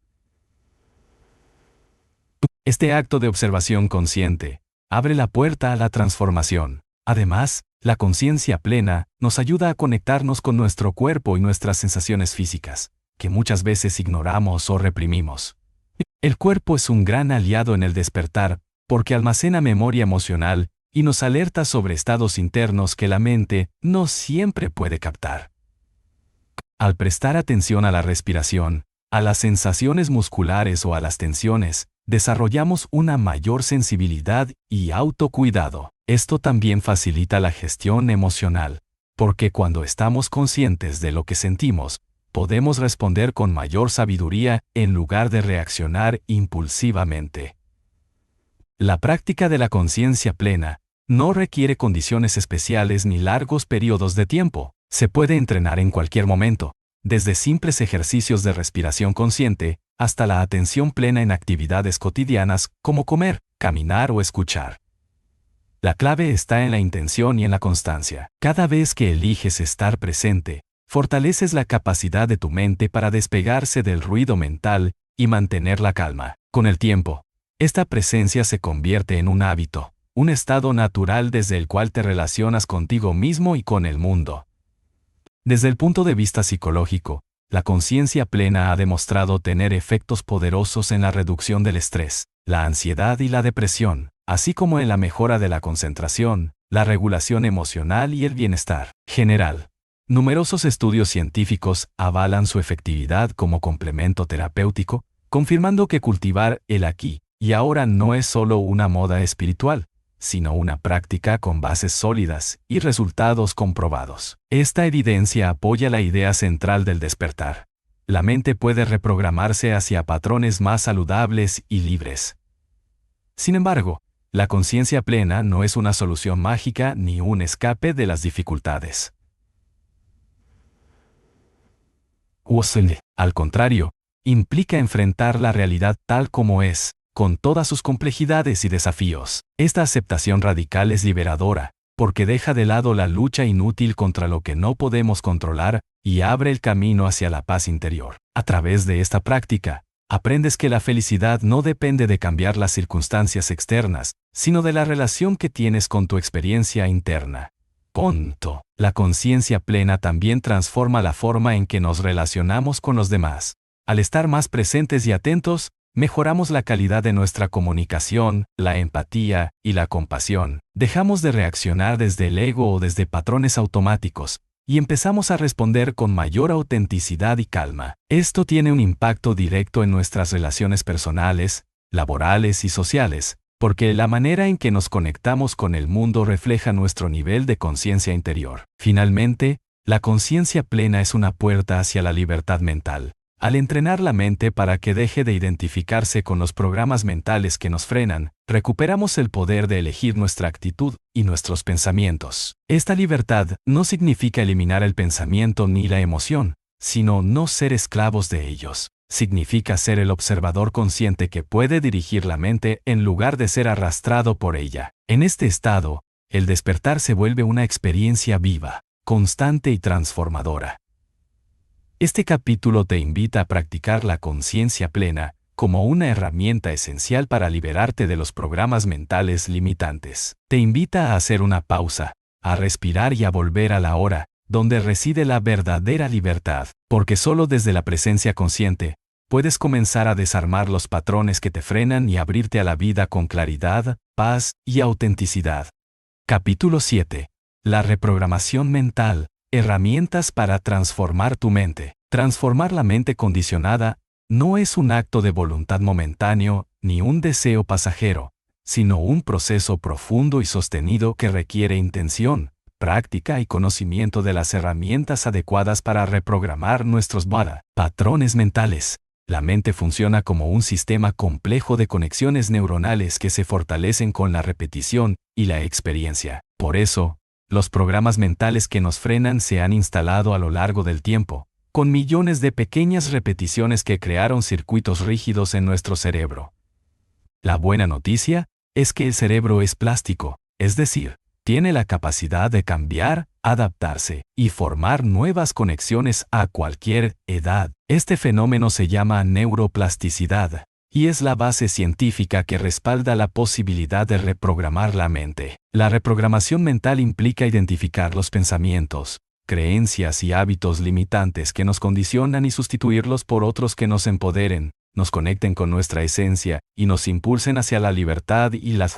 Este acto de observación consciente abre la puerta a la transformación. Además, la conciencia plena nos ayuda a conectarnos con nuestro cuerpo y nuestras sensaciones físicas, que muchas veces ignoramos o reprimimos. El cuerpo es un gran aliado en el despertar, porque almacena memoria emocional y nos alerta sobre estados internos que la mente no siempre puede captar. Al prestar atención a la respiración, a las sensaciones musculares o a las tensiones, desarrollamos una mayor sensibilidad y autocuidado. Esto también facilita la gestión emocional, porque cuando estamos conscientes de lo que sentimos, podemos responder con mayor sabiduría en lugar de reaccionar impulsivamente. La práctica de la conciencia plena no requiere condiciones especiales ni largos periodos de tiempo. Se puede entrenar en cualquier momento, desde simples ejercicios de respiración consciente hasta la atención plena en actividades cotidianas como comer, caminar o escuchar. La clave está en la intención y en la constancia. Cada vez que eliges estar presente, fortaleces la capacidad de tu mente para despegarse del ruido mental y mantener la calma. Con el tiempo, esta presencia se convierte en un hábito, un estado natural desde el cual te relacionas contigo mismo y con el mundo. Desde el punto de vista psicológico, la conciencia plena ha demostrado tener efectos poderosos en la reducción del estrés, la ansiedad y la depresión, así como en la mejora de la concentración, la regulación emocional y el bienestar general. Numerosos estudios científicos avalan su efectividad como complemento terapéutico, confirmando que cultivar el aquí y ahora no es solo una moda espiritual, sino una práctica con bases sólidas y resultados comprobados. Esta evidencia apoya la idea central del despertar. La mente puede reprogramarse hacia patrones más saludables y libres. Sin embargo, la conciencia plena no es una solución mágica ni un escape de las dificultades. Al contrario, implica enfrentar la realidad tal como es, con todas sus complejidades y desafíos. Esta aceptación radical es liberadora, porque deja de lado la lucha inútil contra lo que no podemos controlar y abre el camino hacia la paz interior. A través de esta práctica, Aprendes que la felicidad no depende de cambiar las circunstancias externas, sino de la relación que tienes con tu experiencia interna. Punto. La conciencia plena también transforma la forma en que nos relacionamos con los demás. Al estar más presentes y atentos, mejoramos la calidad de nuestra comunicación, la empatía y la compasión. Dejamos de reaccionar desde el ego o desde patrones automáticos, y empezamos a responder con mayor autenticidad y calma. Esto tiene un impacto directo en nuestras relaciones personales, laborales y sociales, porque la manera en que nos conectamos con el mundo refleja nuestro nivel de conciencia interior. Finalmente, la conciencia plena es una puerta hacia la libertad mental. Al entrenar la mente para que deje de identificarse con los programas mentales que nos frenan, recuperamos el poder de elegir nuestra actitud y nuestros pensamientos. Esta libertad no significa eliminar el pensamiento ni la emoción, sino no ser esclavos de ellos. Significa ser el observador consciente que puede dirigir la mente en lugar de ser arrastrado por ella. En este estado, el despertar se vuelve una experiencia viva, constante y transformadora. Este capítulo te invita a practicar la conciencia plena como una herramienta esencial para liberarte de los programas mentales limitantes. Te invita a hacer una pausa, a respirar y a volver a la hora, donde reside la verdadera libertad, porque solo desde la presencia consciente puedes comenzar a desarmar los patrones que te frenan y abrirte a la vida con claridad, paz y autenticidad. Capítulo 7. La reprogramación mental. Herramientas para transformar tu mente. Transformar la mente condicionada no es un acto de voluntad momentáneo ni un deseo pasajero, sino un proceso profundo y sostenido que requiere intención, práctica y conocimiento de las herramientas adecuadas para reprogramar nuestros patrones mentales. La mente funciona como un sistema complejo de conexiones neuronales que se fortalecen con la repetición y la experiencia. Por eso, los programas mentales que nos frenan se han instalado a lo largo del tiempo, con millones de pequeñas repeticiones que crearon circuitos rígidos en nuestro cerebro. La buena noticia es que el cerebro es plástico, es decir, tiene la capacidad de cambiar, adaptarse y formar nuevas conexiones a cualquier edad. Este fenómeno se llama neuroplasticidad, y es la base científica que respalda la posibilidad de reprogramar la mente. La reprogramación mental implica identificar los pensamientos, creencias y hábitos limitantes que nos condicionan y sustituirlos por otros que nos empoderen, nos conecten con nuestra esencia y nos impulsen hacia la libertad y la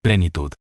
plenitud.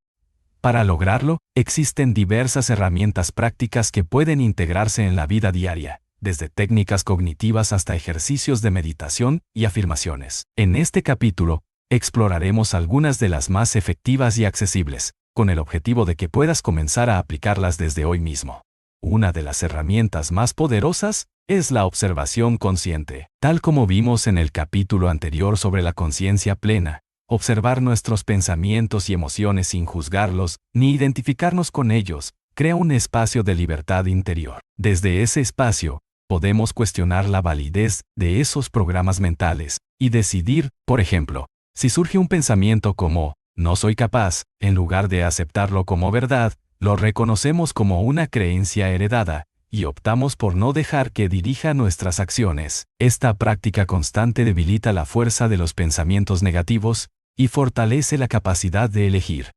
Para lograrlo, existen diversas herramientas prácticas que pueden integrarse en la vida diaria, desde técnicas cognitivas hasta ejercicios de meditación y afirmaciones. En este capítulo, exploraremos algunas de las más efectivas y accesibles, con el objetivo de que puedas comenzar a aplicarlas desde hoy mismo. Una de las herramientas más poderosas es la observación consciente. Tal como vimos en el capítulo anterior sobre la conciencia plena, observar nuestros pensamientos y emociones sin juzgarlos ni identificarnos con ellos crea un espacio de libertad interior. Desde ese espacio, podemos cuestionar la validez de esos programas mentales y decidir, por ejemplo, si surge un pensamiento como «no soy capaz», en lugar de aceptarlo como verdad, lo reconocemos como una creencia heredada y optamos por no dejar que dirija nuestras acciones. Esta práctica constante debilita la fuerza de los pensamientos negativos y fortalece la capacidad de elegir.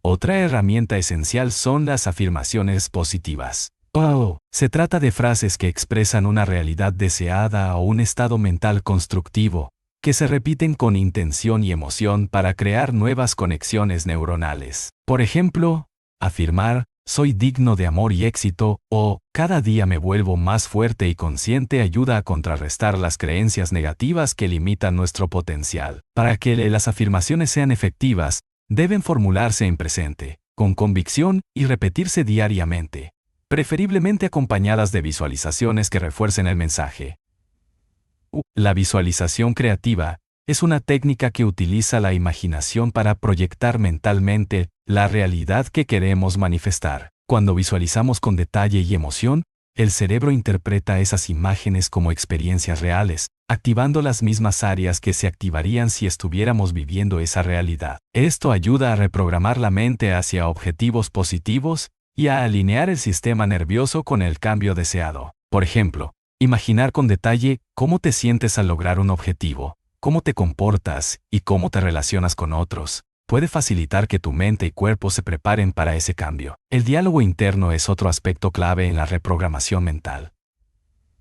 Otra herramienta esencial son las afirmaciones positivas. Se trata de frases que expresan una realidad deseada o un estado mental constructivo, que se repiten con intención y emoción para crear nuevas conexiones neuronales. Por ejemplo, afirmar, soy digno de amor y éxito, o cada día me vuelvo más fuerte y consciente ayuda a contrarrestar las creencias negativas que limitan nuestro potencial. Para que las afirmaciones sean efectivas, deben formularse en presente, con convicción y repetirse diariamente, preferiblemente acompañadas de visualizaciones que refuercen el mensaje. La visualización creativa es una técnica que utiliza la imaginación para proyectar mentalmente la realidad que queremos manifestar. Cuando visualizamos con detalle y emoción, el cerebro interpreta esas imágenes como experiencias reales, activando las mismas áreas que se activarían si estuviéramos viviendo esa realidad. Esto ayuda a reprogramar la mente hacia objetivos positivos y a alinear el sistema nervioso con el cambio deseado. Por ejemplo, Imaginar con detalle cómo te sientes al lograr un objetivo, cómo te comportas y cómo te relacionas con otros, puede facilitar que tu mente y cuerpo se preparen para ese cambio. El diálogo interno es otro aspecto clave en la reprogramación mental.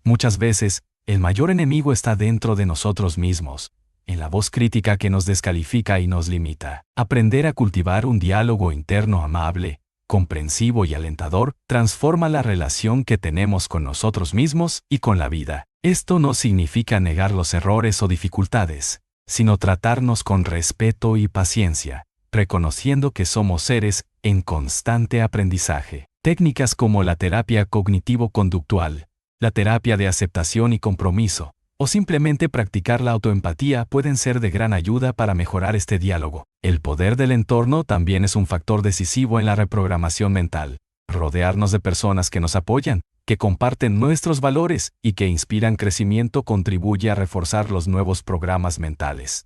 Muchas veces, el mayor enemigo está dentro de nosotros mismos, en la voz crítica que nos descalifica y nos limita. Aprender a cultivar un diálogo interno amable, comprensivo y alentador, transforma la relación que tenemos con nosotros mismos y con la vida. Esto no significa negar los errores o dificultades, sino tratarnos con respeto y paciencia, reconociendo que somos seres en constante aprendizaje. Técnicas como la terapia cognitivo-conductual, la terapia de aceptación y compromiso, o simplemente practicar la autoempatía pueden ser de gran ayuda para mejorar este diálogo. El poder del entorno también es un factor decisivo en la reprogramación mental. Rodearnos de personas que nos apoyan, que comparten nuestros valores y que inspiran crecimiento contribuye a reforzar los nuevos programas mentales.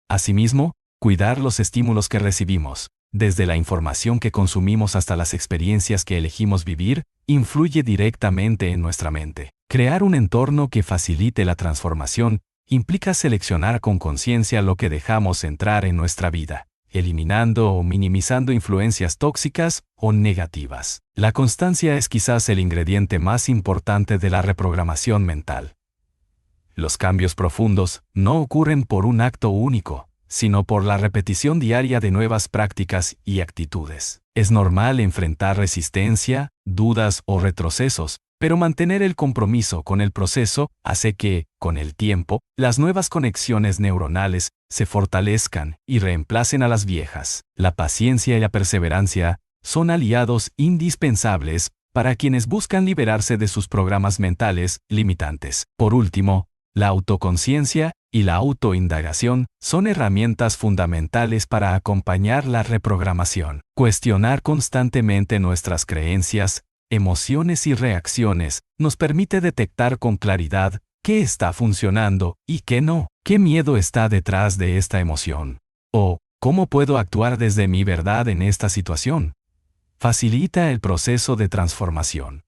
Asimismo, cuidar los estímulos que recibimos, desde la información que consumimos hasta las experiencias que elegimos vivir, influye directamente en nuestra mente. Crear un entorno que facilite la transformación implica seleccionar con conciencia lo que dejamos entrar en nuestra vida, eliminando o minimizando influencias tóxicas o negativas. La constancia es quizás el ingrediente más importante de la reprogramación mental. Los cambios profundos no ocurren por un acto único, sino por la repetición diaria de nuevas prácticas y actitudes. Es normal enfrentar resistencia, dudas o retrocesos, pero mantener el compromiso con el proceso hace que, con el tiempo, las nuevas conexiones neuronales se fortalezcan y reemplacen a las viejas. La paciencia y la perseverancia son aliados indispensables para quienes buscan liberarse de sus programas mentales limitantes. Por último, la autoconciencia y la autoindagación son herramientas fundamentales para acompañar la reprogramación. Cuestionar constantemente nuestras creencias, emociones y reacciones nos permite detectar con claridad qué está funcionando y qué no, qué miedo está detrás de esta emoción, o cómo puedo actuar desde mi verdad en esta situación. Facilita el proceso de transformación.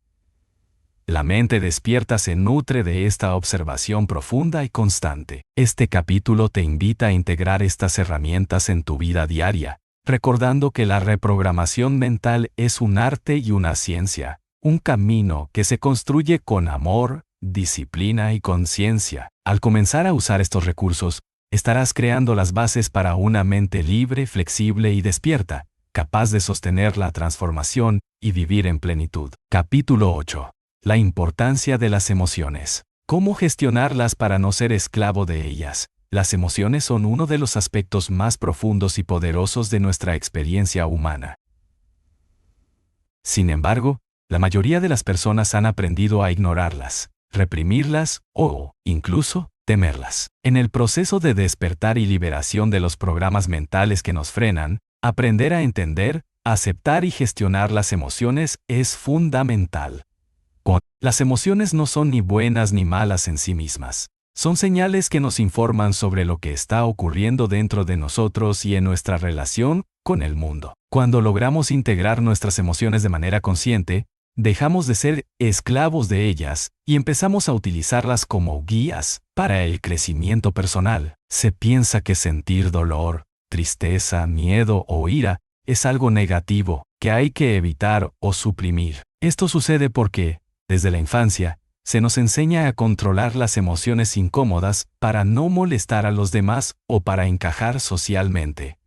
La mente despierta se nutre de esta observación profunda y constante. Este capítulo te invita a integrar estas herramientas en tu vida diaria, recordando que la reprogramación mental es un arte y una ciencia, un camino que se construye con amor, disciplina y conciencia. Al comenzar a usar estos recursos, estarás creando las bases para una mente libre, flexible y despierta, capaz de sostener la transformación y vivir en plenitud. Capítulo 8. La importancia de las emociones. ¿Cómo gestionarlas para no ser esclavo de ellas? Las emociones son uno de los aspectos más profundos y poderosos de nuestra experiencia humana. Sin embargo, la mayoría de las personas han aprendido a ignorarlas, reprimirlas o, incluso, temerlas. En el proceso de despertar y liberación de los programas mentales que nos frenan, aprender a entender, aceptar y gestionar las emociones es fundamental. Las emociones no son ni buenas ni malas en sí mismas. Son señales que nos informan sobre lo que está ocurriendo dentro de nosotros y en nuestra relación con el mundo. Cuando logramos integrar nuestras emociones de manera consciente, dejamos de ser esclavos de ellas y empezamos a utilizarlas como guías para el crecimiento personal. Se piensa que sentir dolor, tristeza, miedo o ira es algo negativo que hay que evitar o suprimir. Esto sucede porque, desde la infancia, se nos enseña a controlar las emociones incómodas para no molestar a los demás o para encajar socialmente.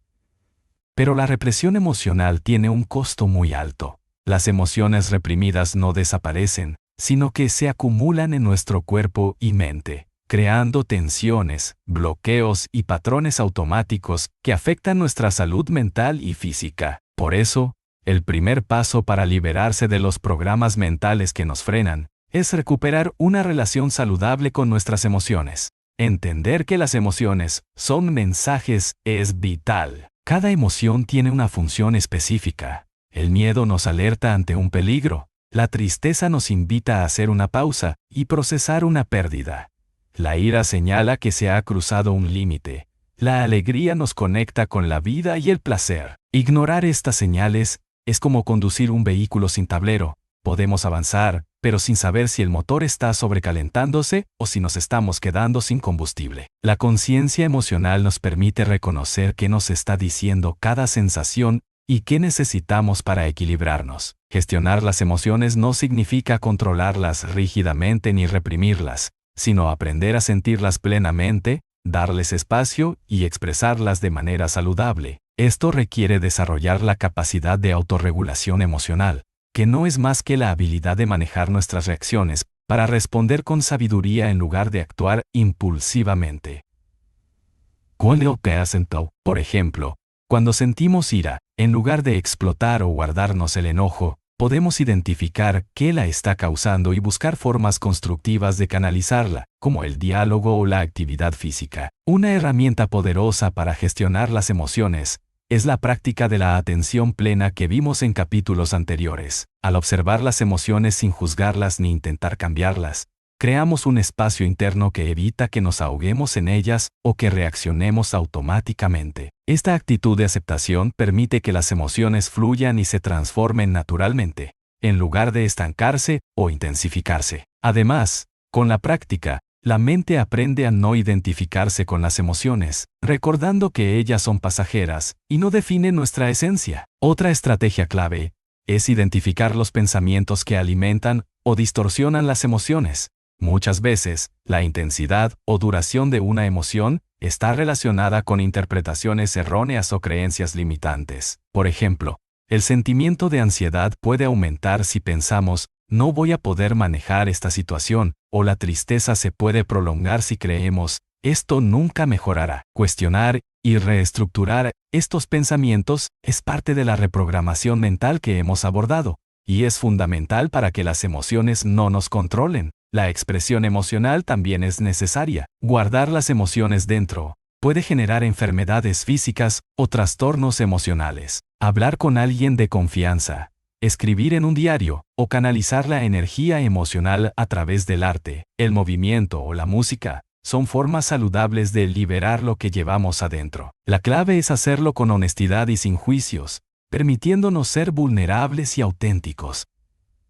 Pero la represión emocional tiene un costo muy alto. Las emociones reprimidas no desaparecen, sino que se acumulan en nuestro cuerpo y mente, creando tensiones, bloqueos y patrones automáticos que afectan nuestra salud mental y física. Por eso, el primer paso para liberarse de los programas mentales que nos frenan es recuperar una relación saludable con nuestras emociones. Entender que las emociones son mensajes es vital. Cada emoción tiene una función específica. El miedo nos alerta ante un peligro. La tristeza nos invita a hacer una pausa y procesar una pérdida. La ira señala que se ha cruzado un límite. La alegría nos conecta con la vida y el placer. Ignorar estas señales es como conducir un vehículo sin tablero. Podemos avanzar, pero sin saber si el motor está sobrecalentándose o si nos estamos quedando sin combustible. La conciencia emocional nos permite reconocer qué nos está diciendo cada sensación y qué necesitamos para equilibrarnos. Gestionar las emociones no significa controlarlas rígidamente ni reprimirlas, sino aprender a sentirlas plenamente, darles espacio y expresarlas de manera saludable. Esto requiere desarrollar la capacidad de autorregulación emocional, que no es más que la habilidad de manejar nuestras reacciones para responder con sabiduría en lugar de actuar impulsivamente. Por ejemplo, cuando sentimos ira, en lugar de explotar o guardarnos el enojo, podemos identificar qué la está causando y buscar formas constructivas de canalizarla, como el diálogo o la actividad física. Una herramienta poderosa para gestionar las emociones es la práctica de la atención plena que vimos en capítulos anteriores. Al observar las emociones sin juzgarlas ni intentar cambiarlas, creamos un espacio interno que evita que nos ahoguemos en ellas o que reaccionemos automáticamente. Esta actitud de aceptación permite que las emociones fluyan y se transformen naturalmente, en lugar de estancarse o intensificarse. Además, con la práctica, la mente aprende a no identificarse con las emociones, recordando que ellas son pasajeras y no definen nuestra esencia. Otra estrategia clave es identificar los pensamientos que alimentan o distorsionan las emociones. Muchas veces, la intensidad o duración de una emoción está relacionada con interpretaciones erróneas o creencias limitantes. Por ejemplo, el sentimiento de ansiedad puede aumentar si pensamos, no voy a poder manejar esta situación, o la tristeza se puede prolongar si creemos, esto nunca mejorará. Cuestionar y reestructurar estos pensamientos es parte de la reprogramación mental que hemos abordado, y es fundamental para que las emociones no nos controlen. La expresión emocional también es necesaria. Guardar las emociones dentro puede generar enfermedades físicas o trastornos emocionales. Hablar con alguien de confianza, escribir en un diario o canalizar la energía emocional a través del arte, el movimiento o la música son formas saludables de liberar lo que llevamos adentro. La clave es hacerlo con honestidad y sin juicios, permitiéndonos ser vulnerables y auténticos.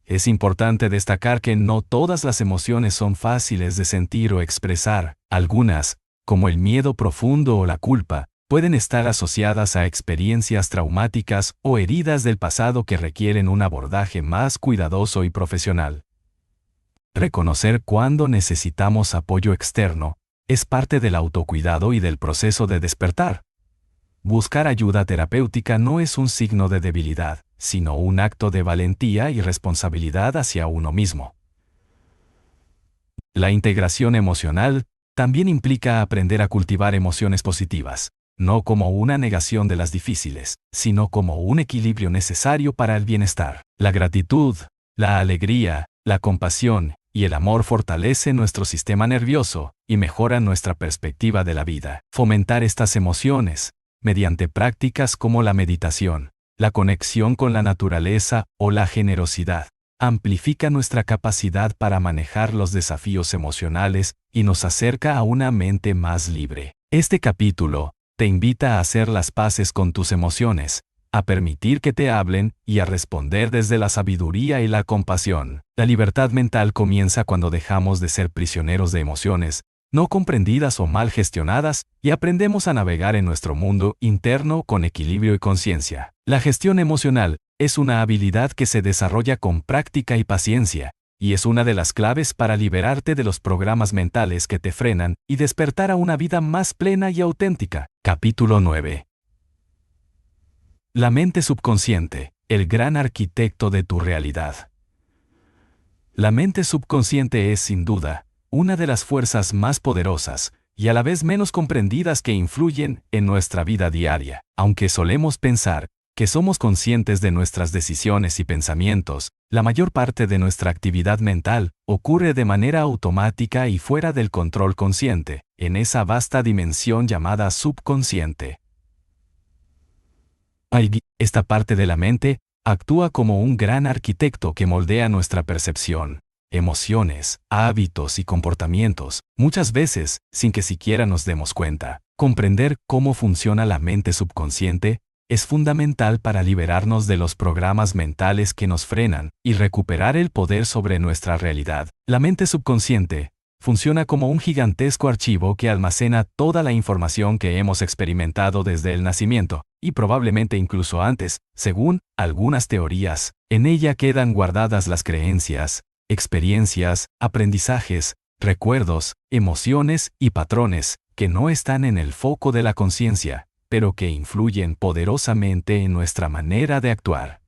Es importante destacar que no todas las emociones son fáciles de sentir o expresar. Algunas, como el miedo profundo o la culpa, pueden estar asociadas a experiencias traumáticas o heridas del pasado que requieren un abordaje más cuidadoso y profesional. Reconocer cuándo necesitamos apoyo externo es parte del autocuidado y del proceso de despertar. Buscar ayuda terapéutica no es un signo de debilidad, sino un acto de valentía y responsabilidad hacia uno mismo. La integración emocional también implica aprender a cultivar emociones positivas, no como una negación de las difíciles, sino como un equilibrio necesario para el bienestar. La gratitud, la alegría, la compasión y el amor fortalecen nuestro sistema nervioso y mejoran nuestra perspectiva de la vida. Fomentar estas emociones, mediante prácticas como la meditación, la conexión con la naturaleza o la generosidad, amplifica nuestra capacidad para manejar los desafíos emocionales y nos acerca a una mente más libre. Este capítulo te invita a hacer las paces con tus emociones, a permitir que te hablen y a responder desde la sabiduría y la compasión. La libertad mental comienza cuando dejamos de ser prisioneros de emociones no comprendidas o mal gestionadas, y aprendemos a navegar en nuestro mundo interno con equilibrio y conciencia. La gestión emocional es una habilidad que se desarrolla con práctica y paciencia, y es una de las claves para liberarte de los programas mentales que te frenan y despertar a una vida más plena y auténtica. Capítulo 9. La mente subconsciente, el gran arquitecto de tu realidad. La mente subconsciente es, sin duda, una de las fuerzas más poderosas y a la vez menos comprendidas que influyen en nuestra vida diaria. Aunque solemos pensar que somos conscientes de nuestras decisiones y pensamientos, la mayor parte de nuestra actividad mental ocurre de manera automática y fuera del control consciente, en esa vasta dimensión llamada subconsciente. Esta parte de la mente actúa como un gran arquitecto que moldea nuestra percepción, emociones, hábitos y comportamientos, muchas veces sin que siquiera nos demos cuenta. Comprender cómo funciona la mente subconsciente es fundamental para liberarnos de los programas mentales que nos frenan y recuperar el poder sobre nuestra realidad. La mente subconsciente funciona como un gigantesco archivo que almacena toda la información que hemos experimentado desde el nacimiento, y probablemente incluso antes, según algunas teorías. En ella quedan guardadas las creencias, experiencias, aprendizajes, recuerdos, emociones y patrones que no están en el foco de la conciencia, pero que influyen poderosamente en nuestra manera de actuar.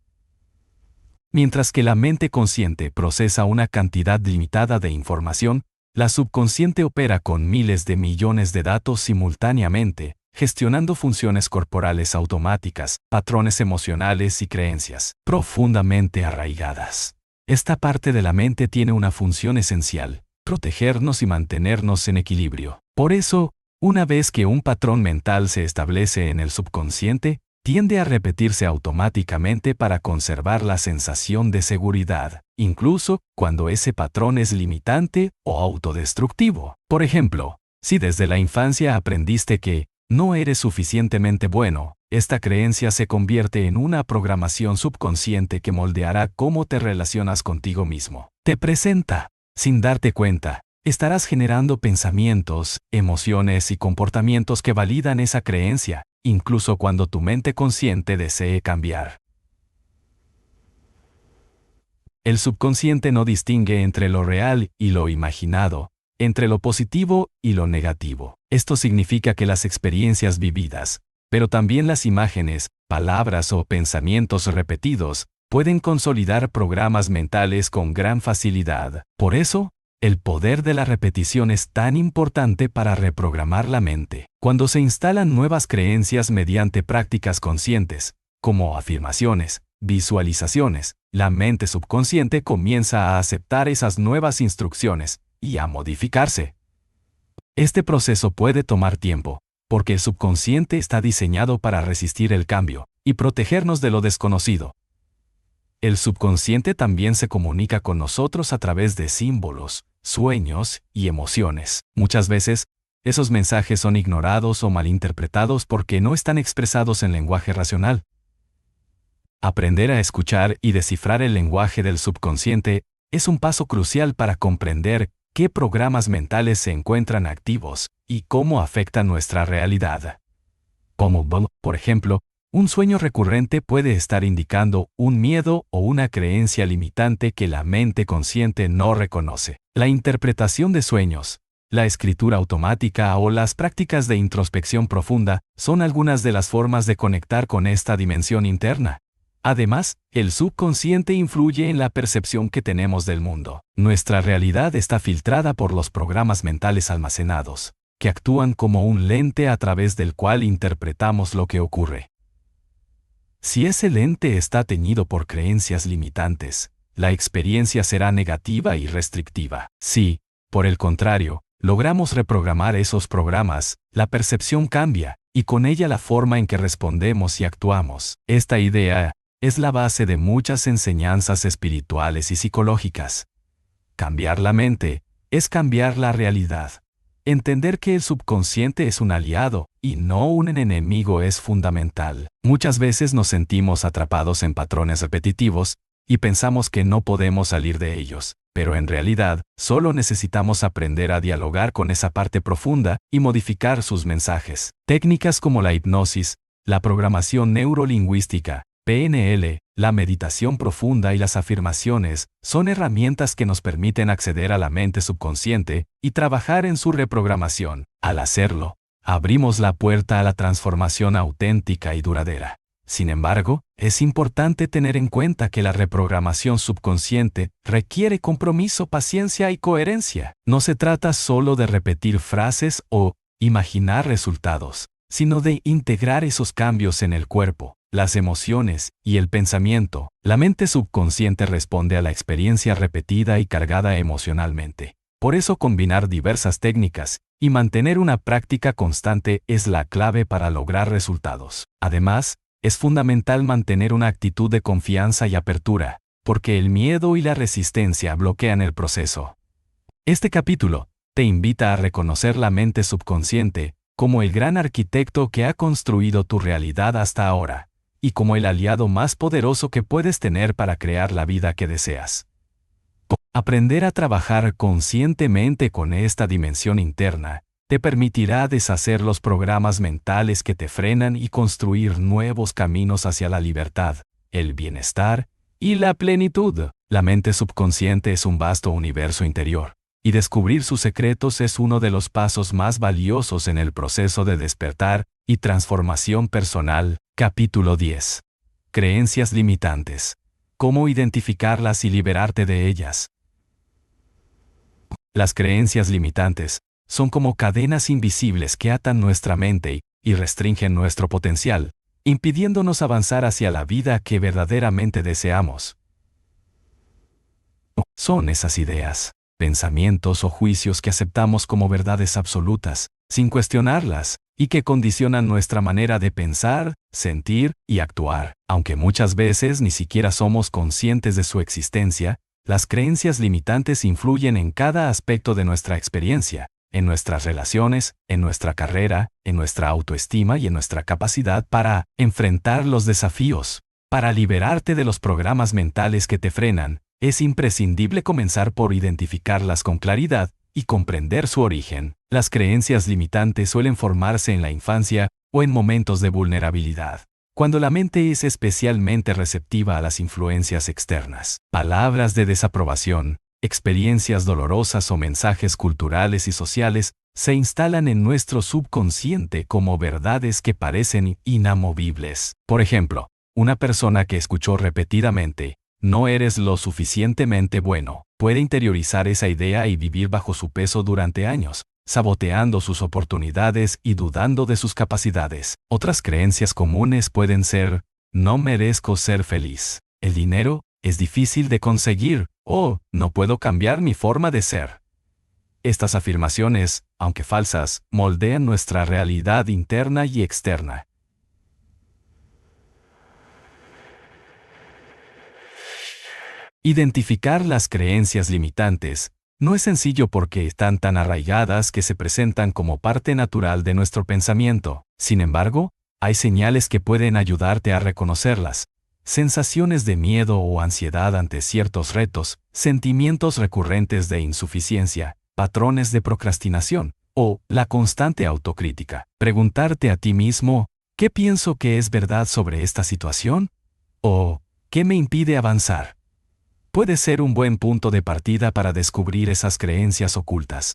Mientras que la mente consciente procesa una cantidad limitada de información, la subconsciente opera con miles de millones de datos simultáneamente, gestionando funciones corporales automáticas, patrones emocionales y creencias profundamente arraigadas. Esta parte de la mente tiene una función esencial: protegernos y mantenernos en equilibrio. Por eso, una vez que un patrón mental se establece en el subconsciente, tiende a repetirse automáticamente para conservar la sensación de seguridad, incluso cuando ese patrón es limitante o autodestructivo. Por ejemplo, si desde la infancia aprendiste que no eres suficientemente bueno, esta creencia se convierte en una programación subconsciente que moldeará cómo te relacionas contigo mismo. Te presenta, sin darte cuenta. Estarás generando pensamientos, emociones y comportamientos que validan esa creencia, incluso cuando tu mente consciente desee cambiar. El subconsciente no distingue entre lo real y lo imaginado, entre lo positivo y lo negativo. Esto significa que las experiencias vividas, pero también las imágenes, palabras o pensamientos repetidos, pueden consolidar programas mentales con gran facilidad. Por eso, el poder de la repetición es tan importante para reprogramar la mente. Cuando se instalan nuevas creencias mediante prácticas conscientes, como afirmaciones, visualizaciones, la mente subconsciente comienza a aceptar esas nuevas instrucciones y a modificarse. Este proceso puede tomar tiempo, porque el subconsciente está diseñado para resistir el cambio y protegernos de lo desconocido. El subconsciente también se comunica con nosotros a través de símbolos, sueños y emociones. Muchas veces, esos mensajes son ignorados o malinterpretados porque no están expresados en lenguaje racional. Aprender a escuchar y descifrar el lenguaje del subconsciente es un paso crucial para comprender qué programas mentales se encuentran activos y cómo afectan nuestra realidad. Como, por ejemplo, un sueño recurrente puede estar indicando un miedo o una creencia limitante que la mente consciente no reconoce. La interpretación de sueños, la escritura automática o las prácticas de introspección profunda son algunas de las formas de conectar con esta dimensión interna. Además, el subconsciente influye en la percepción que tenemos del mundo. Nuestra realidad está filtrada por los programas mentales almacenados, que actúan como un lente a través del cual interpretamos lo que ocurre. Si ese lente está teñido por creencias limitantes, la experiencia será negativa y restrictiva. Si, por el contrario, logramos reprogramar esos programas, la percepción cambia, y con ella la forma en que respondemos y actuamos. Esta idea es la base de muchas enseñanzas espirituales y psicológicas. Cambiar la mente es cambiar la realidad. Entender que el subconsciente es un aliado y no un enemigo es fundamental. Muchas veces nos sentimos atrapados en patrones repetitivos y pensamos que no podemos salir de ellos, pero en realidad solo necesitamos aprender a dialogar con esa parte profunda y modificar sus mensajes. Técnicas como la hipnosis, la programación neurolingüística, PNL, la meditación profunda y las afirmaciones son herramientas que nos permiten acceder a la mente subconsciente y trabajar en su reprogramación. Al hacerlo, abrimos la puerta a la transformación auténtica y duradera. Sin embargo, es importante tener en cuenta que la reprogramación subconsciente requiere compromiso, paciencia y coherencia. No se trata solo de repetir frases o imaginar resultados, sino de integrar esos cambios en el cuerpo, las emociones y el pensamiento. La mente subconsciente responde a la experiencia repetida y cargada emocionalmente. Por eso combinar diversas técnicas y mantener una práctica constante es la clave para lograr resultados. Además, es fundamental mantener una actitud de confianza y apertura, porque el miedo y la resistencia bloquean el proceso. Este capítulo te invita a reconocer la mente subconsciente como el gran arquitecto que ha construido tu realidad hasta ahora. y como el aliado más poderoso que puedes tener para crear la vida que deseas. Aprender a trabajar conscientemente con esta dimensión interna te permitirá deshacer los programas mentales que te frenan y construir nuevos caminos hacia la libertad, el bienestar y la plenitud. La mente subconsciente es un vasto universo interior, y descubrir sus secretos es uno de los pasos más valiosos en el proceso de despertar y transformación personal. Capítulo 10. Creencias limitantes. ¿Cómo identificarlas y liberarte de ellas? Las creencias limitantes son como cadenas invisibles que atan nuestra mente y restringen nuestro potencial, impidiéndonos avanzar hacia la vida que verdaderamente deseamos. Son esas ideas, pensamientos o juicios que aceptamos como verdades absolutas, sin cuestionarlas, y que condicionan nuestra manera de pensar, sentir y actuar. Aunque muchas veces ni siquiera somos conscientes de su existencia, las creencias limitantes influyen en cada aspecto de nuestra experiencia, en nuestras relaciones, en nuestra carrera, en nuestra autoestima y en nuestra capacidad para enfrentar los desafíos. Para liberarte de los programas mentales que te frenan, es imprescindible comenzar por identificarlas con claridad y comprender su origen. Las creencias limitantes suelen formarse en la infancia o en momentos de vulnerabilidad, cuando la mente es especialmente receptiva a las influencias externas. Palabras de desaprobación, experiencias dolorosas o mensajes culturales y sociales se instalan en nuestro subconsciente como verdades que parecen inamovibles. Por ejemplo, una persona que escuchó repetidamente, "No eres lo suficientemente bueno", puede interiorizar esa idea y vivir bajo su peso durante años, saboteando sus oportunidades y dudando de sus capacidades. Otras creencias comunes pueden ser, "No merezco ser feliz", "El dinero es difícil de conseguir", o "No puedo cambiar mi forma de ser". Estas afirmaciones, aunque falsas, moldean nuestra realidad interna y externa. Identificar las creencias limitantes no es sencillo porque están tan arraigadas que se presentan como parte natural de nuestro pensamiento. Sin embargo, hay señales que pueden ayudarte a reconocerlas. Sensaciones de miedo o ansiedad ante ciertos retos, sentimientos recurrentes de insuficiencia, patrones de procrastinación, o la constante autocrítica. Preguntarte a ti mismo, ¿qué pienso que es verdad sobre esta situación? ¿O qué me impide avanzar? Puede ser un buen punto de partida para descubrir esas creencias ocultas.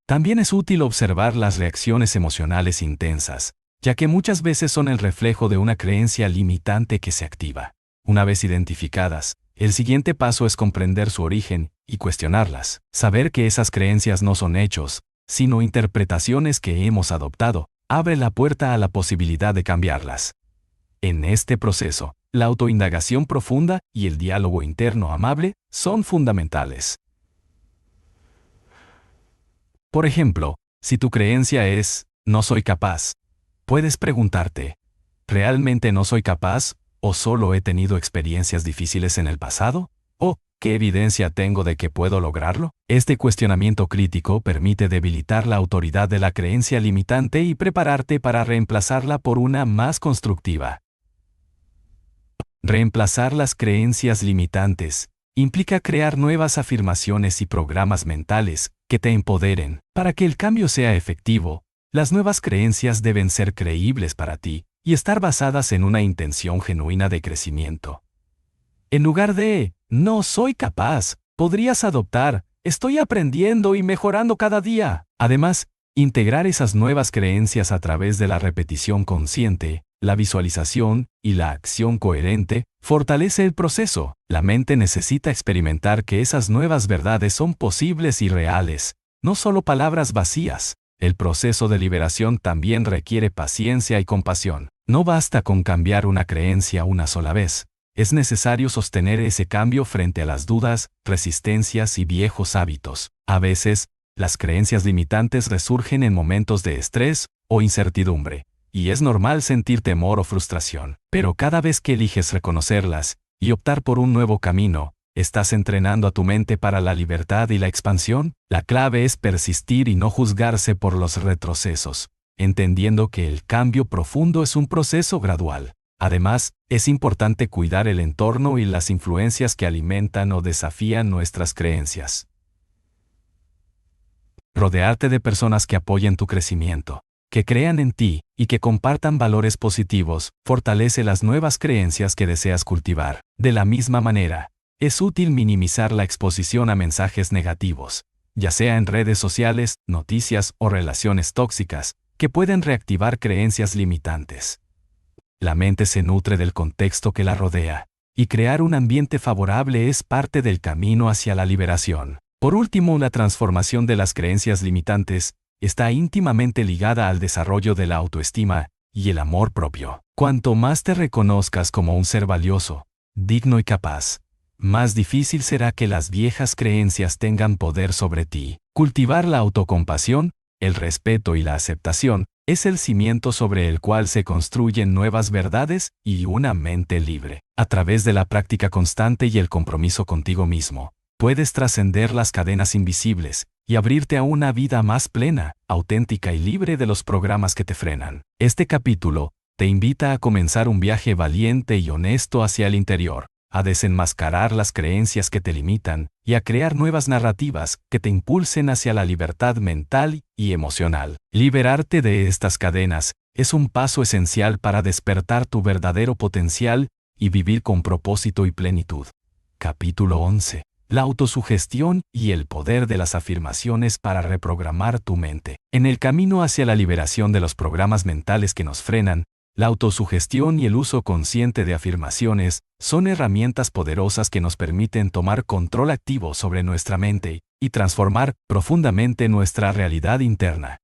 También es útil observar las reacciones emocionales intensas, ya que muchas veces son el reflejo de una creencia limitante que se activa. Una vez identificadas, el siguiente paso es comprender su origen y cuestionarlas. Saber que esas creencias no son hechos, sino interpretaciones que hemos adoptado, abre la puerta a la posibilidad de cambiarlas. En este proceso, la autoindagación profunda y el diálogo interno amable son fundamentales. Por ejemplo, si tu creencia es, "No soy capaz", puedes preguntarte, ¿realmente no soy capaz? ¿O solo he tenido experiencias difíciles en el pasado? ¿O qué evidencia tengo de que puedo lograrlo? Este cuestionamiento crítico permite debilitar la autoridad de la creencia limitante y prepararte para reemplazarla por una más constructiva. Reemplazar las creencias limitantes implica crear nuevas afirmaciones y programas mentales que te empoderen. Para que el cambio sea efectivo, las nuevas creencias deben ser creíbles para ti y estar basadas en una intención genuina de crecimiento. En lugar de, "No soy capaz", podrías adoptar, "Estoy aprendiendo y mejorando cada día". Además, integrar esas nuevas creencias a través de la repetición consciente, la visualización y la acción coherente fortalece el proceso. La mente necesita experimentar que esas nuevas verdades son posibles y reales, no solo palabras vacías. El proceso de liberación también requiere paciencia y compasión. No basta con cambiar una creencia una sola vez. Es necesario sostener ese cambio frente a las dudas, resistencias y viejos hábitos. A veces, las creencias limitantes resurgen en momentos de estrés o incertidumbre, y es normal sentir temor o frustración. Pero cada vez que eliges reconocerlas y optar por un nuevo camino, ¿estás entrenando a tu mente para la libertad y la expansión? La clave es persistir y no juzgarse por los retrocesos. entendiendo que el cambio profundo es un proceso gradual. Además, es importante cuidar el entorno y las influencias que alimentan o desafían nuestras creencias. Rodearte de personas que apoyen tu crecimiento, que crean en ti y que compartan valores positivos, fortalece las nuevas creencias que deseas cultivar. De la misma manera, es útil minimizar la exposición a mensajes negativos, ya sea en redes sociales, noticias o relaciones tóxicas, que pueden reactivar creencias limitantes. La mente se nutre del contexto que la rodea, y crear un ambiente favorable es parte del camino hacia la liberación. Por último, la transformación de las creencias limitantes está íntimamente ligada al desarrollo de la autoestima y el amor propio. Cuanto más te reconozcas como un ser valioso, digno y capaz, más difícil será que las viejas creencias tengan poder sobre ti. Cultivar la autocompasión, el respeto y la aceptación es el cimiento sobre el cual se construyen nuevas verdades y una mente libre. A través de la práctica constante y el compromiso contigo mismo, puedes trascender las cadenas invisibles y abrirte a una vida más plena, auténtica y libre de los programas que te frenan. Este capítulo te invita a comenzar un viaje valiente y honesto hacia el interior, a desenmascarar las creencias que te limitan y a crear nuevas narrativas que te impulsen hacia la libertad mental y emocional. Liberarte de estas cadenas es un paso esencial para despertar tu verdadero potencial y vivir con propósito y plenitud. Capítulo 11. La autosugestión y el poder de las afirmaciones para reprogramar tu mente. En el camino hacia la liberación de los programas mentales que nos frenan, la autosugestión y el uso consciente de afirmaciones son herramientas poderosas que nos permiten tomar control activo sobre nuestra mente y transformar profundamente nuestra realidad interna.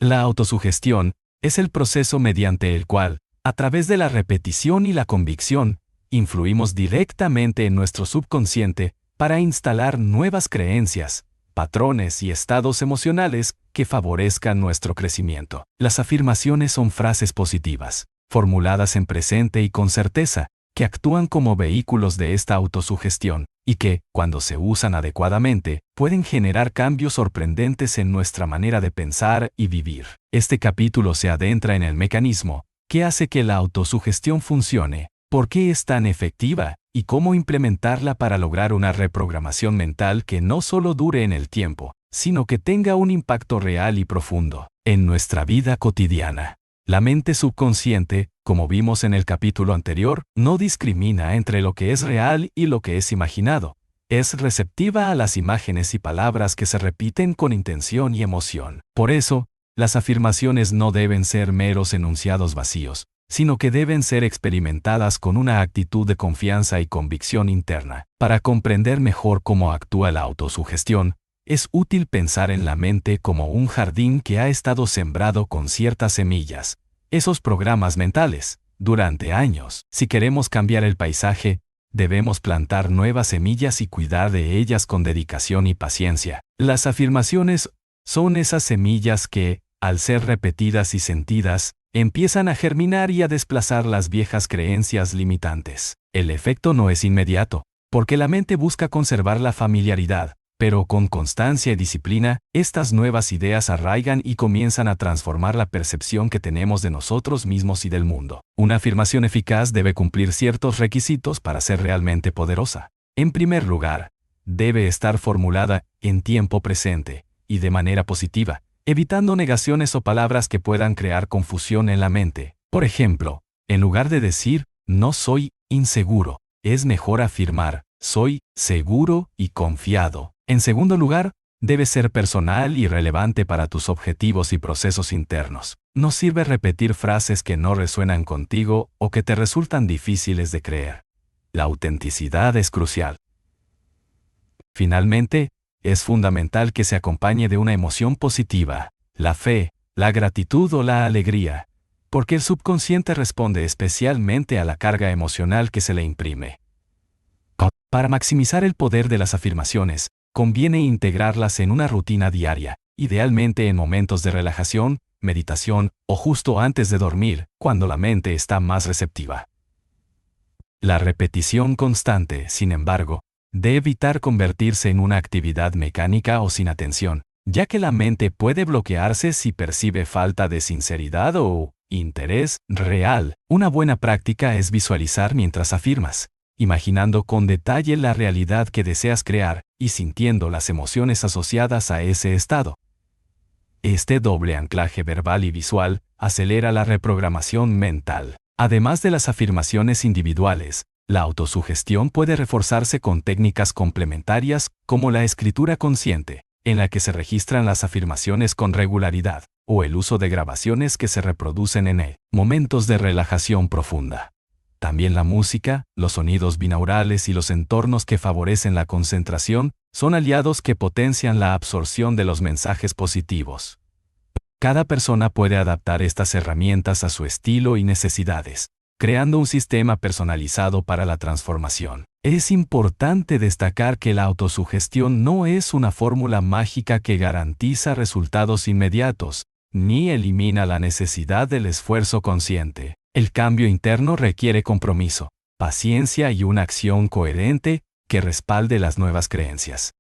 La autosugestión es el proceso mediante el cual, a través de la repetición y la convicción, influimos directamente en nuestro subconsciente para instalar nuevas creencias, patrones y estados emocionales que favorezcan nuestro crecimiento. Las afirmaciones son frases positivas, formuladas en presente y con certeza, que actúan como vehículos de esta autosugestión y que, cuando se usan adecuadamente, pueden generar cambios sorprendentes en nuestra manera de pensar y vivir. Este capítulo se adentra en el mecanismo que hace que la autosugestión funcione, por qué es tan efectiva y cómo implementarla para lograr una reprogramación mental que no solo dure en el tiempo, sino que tenga un impacto real y profundo en nuestra vida cotidiana. La mente subconsciente, como vimos en el capítulo anterior, no discrimina entre lo que es real y lo que es imaginado. Es receptiva a las imágenes y palabras que se repiten con intención y emoción. Por eso, las afirmaciones no deben ser meros enunciados vacíos, sino que deben ser experimentadas con una actitud de confianza y convicción interna. Para comprender mejor cómo actúa la autosugestión, es útil pensar en la mente como un jardín que ha estado sembrado con ciertas semillas, esos programas mentales, durante años. Si queremos cambiar el paisaje, debemos plantar nuevas semillas y cuidar de ellas con dedicación y paciencia. Las afirmaciones son esas semillas que, al ser repetidas y sentidas, empiezan a germinar y a desplazar las viejas creencias limitantes. El efecto no es inmediato, porque la mente busca conservar la familiaridad, pero con constancia y disciplina, estas nuevas ideas arraigan y comienzan a transformar la percepción que tenemos de nosotros mismos y del mundo. Una afirmación eficaz debe cumplir ciertos requisitos para ser realmente poderosa. En primer lugar, debe estar formulada en tiempo presente y de manera positiva, evitando negaciones o palabras que puedan crear confusión en la mente. Por ejemplo, en lugar de decir, no soy inseguro, es mejor afirmar, soy seguro y confiado. En segundo lugar, debe ser personal y relevante para tus objetivos y procesos internos. No sirve repetir frases que no resuenan contigo o que te resultan difíciles de creer. La autenticidad es crucial. Finalmente, es fundamental que se acompañe de una emoción positiva, la fe, la gratitud o la alegría, porque el subconsciente responde especialmente a la carga emocional que se le imprime. Para maximizar el poder de las afirmaciones, conviene integrarlas en una rutina diaria, idealmente en momentos de relajación, meditación o justo antes de dormir, cuando la mente está más receptiva. La repetición constante, sin embargo, debe evitar convertirse en una actividad mecánica o sin atención, ya que la mente puede bloquearse si percibe falta de sinceridad o interés real. Una buena práctica es visualizar mientras afirmas, imaginando con detalle la realidad que deseas crear y sintiendo las emociones asociadas a ese estado. Este doble anclaje verbal y visual acelera la reprogramación mental. Además de las afirmaciones individuales, la autosugestión puede reforzarse con técnicas complementarias como la escritura consciente, en la que se registran las afirmaciones con regularidad, o el uso de grabaciones que se reproducen en momentos de relajación profunda. También la música, los sonidos binaurales y los entornos que favorecen la concentración son aliados que potencian la absorción de los mensajes positivos. Cada persona puede adaptar estas herramientas a su estilo y necesidades, creando un sistema personalizado para la transformación. Es importante destacar que la autosugestión no es una fórmula mágica que garantiza resultados inmediatos, ni elimina la necesidad del esfuerzo consciente. El cambio interno requiere compromiso, paciencia y una acción coherente que respalde las nuevas creencias.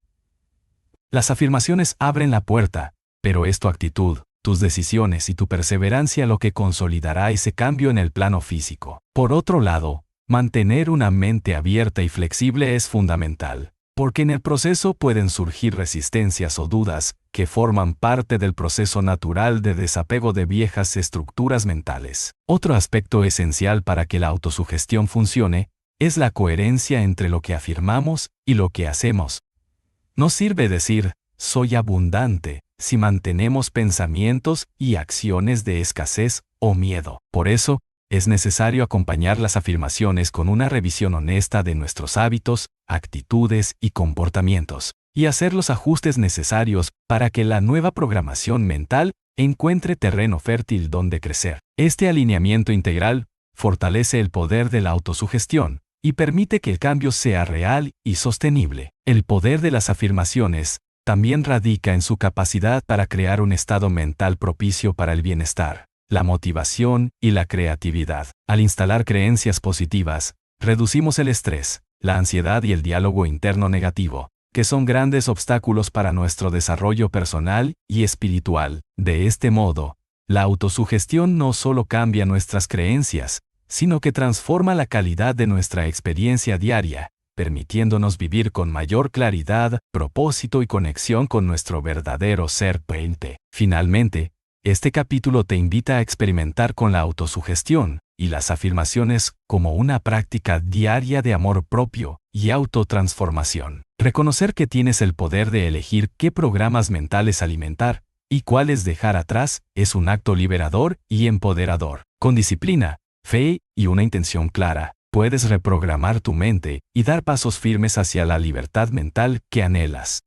Las afirmaciones abren la puerta, pero es tu actitud, tus decisiones y tu perseverancia lo que consolidará ese cambio en el plano físico. Por otro lado, mantener una mente abierta y flexible es fundamental, porque en el proceso pueden surgir resistencias o dudas que forman parte del proceso natural de desapego de viejas estructuras mentales. Otro aspecto esencial para que la autosugestión funcione es la coherencia entre lo que afirmamos y lo que hacemos. No sirve decir, soy abundante, si mantenemos pensamientos y acciones de escasez o miedo. Por eso, es necesario acompañar las afirmaciones con una revisión honesta de nuestros hábitos, actitudes y comportamientos, y hacer los ajustes necesarios para que la nueva programación mental encuentre terreno fértil donde crecer. Este alineamiento integral fortalece el poder de la autosugestión y permite que el cambio sea real y sostenible. El poder de las afirmaciones también radica en su capacidad para crear un estado mental propicio para el bienestar, la motivación y la creatividad. Al instalar creencias positivas, reducimos el estrés, la ansiedad y el diálogo interno negativo, que son grandes obstáculos para nuestro desarrollo personal y espiritual. De este modo, la autosugestión no solo cambia nuestras creencias, sino que transforma la calidad de nuestra experiencia diaria, permitiéndonos vivir con mayor claridad, propósito y conexión con nuestro verdadero ser. Finalmente, este capítulo te invita a experimentar con la autosugestión y las afirmaciones como una práctica diaria de amor propio y autotransformación. Reconocer que tienes el poder de elegir qué programas mentales alimentar y cuáles dejar atrás es un acto liberador y empoderador. Con disciplina, fe y una intención clara, puedes reprogramar tu mente y dar pasos firmes hacia la libertad mental que anhelas.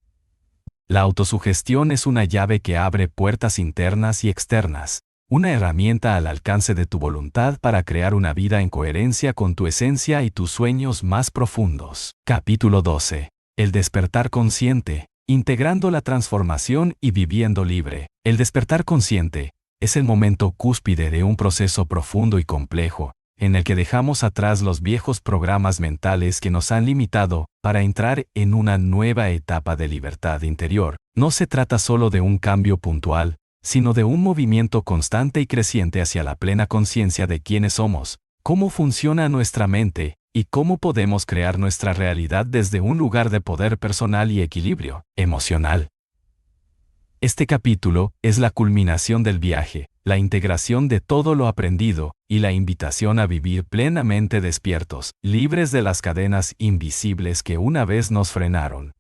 La autosugestión es una llave que abre puertas internas y externas, una herramienta al alcance de tu voluntad para crear una vida en coherencia con tu esencia y tus sueños más profundos. Capítulo 12. El despertar consciente, integrando la transformación y viviendo libre. El despertar consciente es el momento cúspide de un proceso profundo y complejo, en el que dejamos atrás los viejos programas mentales que nos han limitado para entrar en una nueva etapa de libertad interior. No se trata solo de un cambio puntual, sino de un movimiento constante y creciente hacia la plena conciencia de quiénes somos, cómo funciona nuestra mente y cómo podemos crear nuestra realidad desde un lugar de poder personal y equilibrio emocional. Este capítulo es la culminación del viaje, la integración de todo lo aprendido y la invitación a vivir plenamente despiertos, libres de las cadenas invisibles que una vez nos frenaron.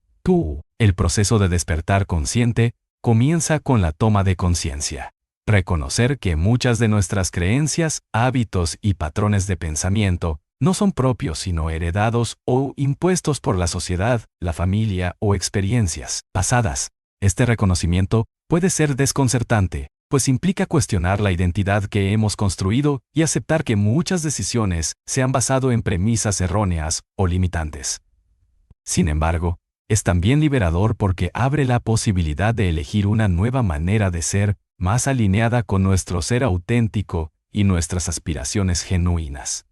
El proceso de despertar consciente comienza con la toma de conciencia. Reconocer que muchas de nuestras creencias, hábitos y patrones de pensamiento no son propios sino heredados o impuestos por la sociedad, la familia o experiencias pasadas. Este reconocimiento puede ser desconcertante, pues implica cuestionar la identidad que hemos construido y aceptar que muchas decisiones se han basado en premisas erróneas o limitantes. Sin embargo, es también liberador porque abre la posibilidad de elegir una nueva manera de ser, más alineada con nuestro ser auténtico y nuestras aspiraciones genuinas.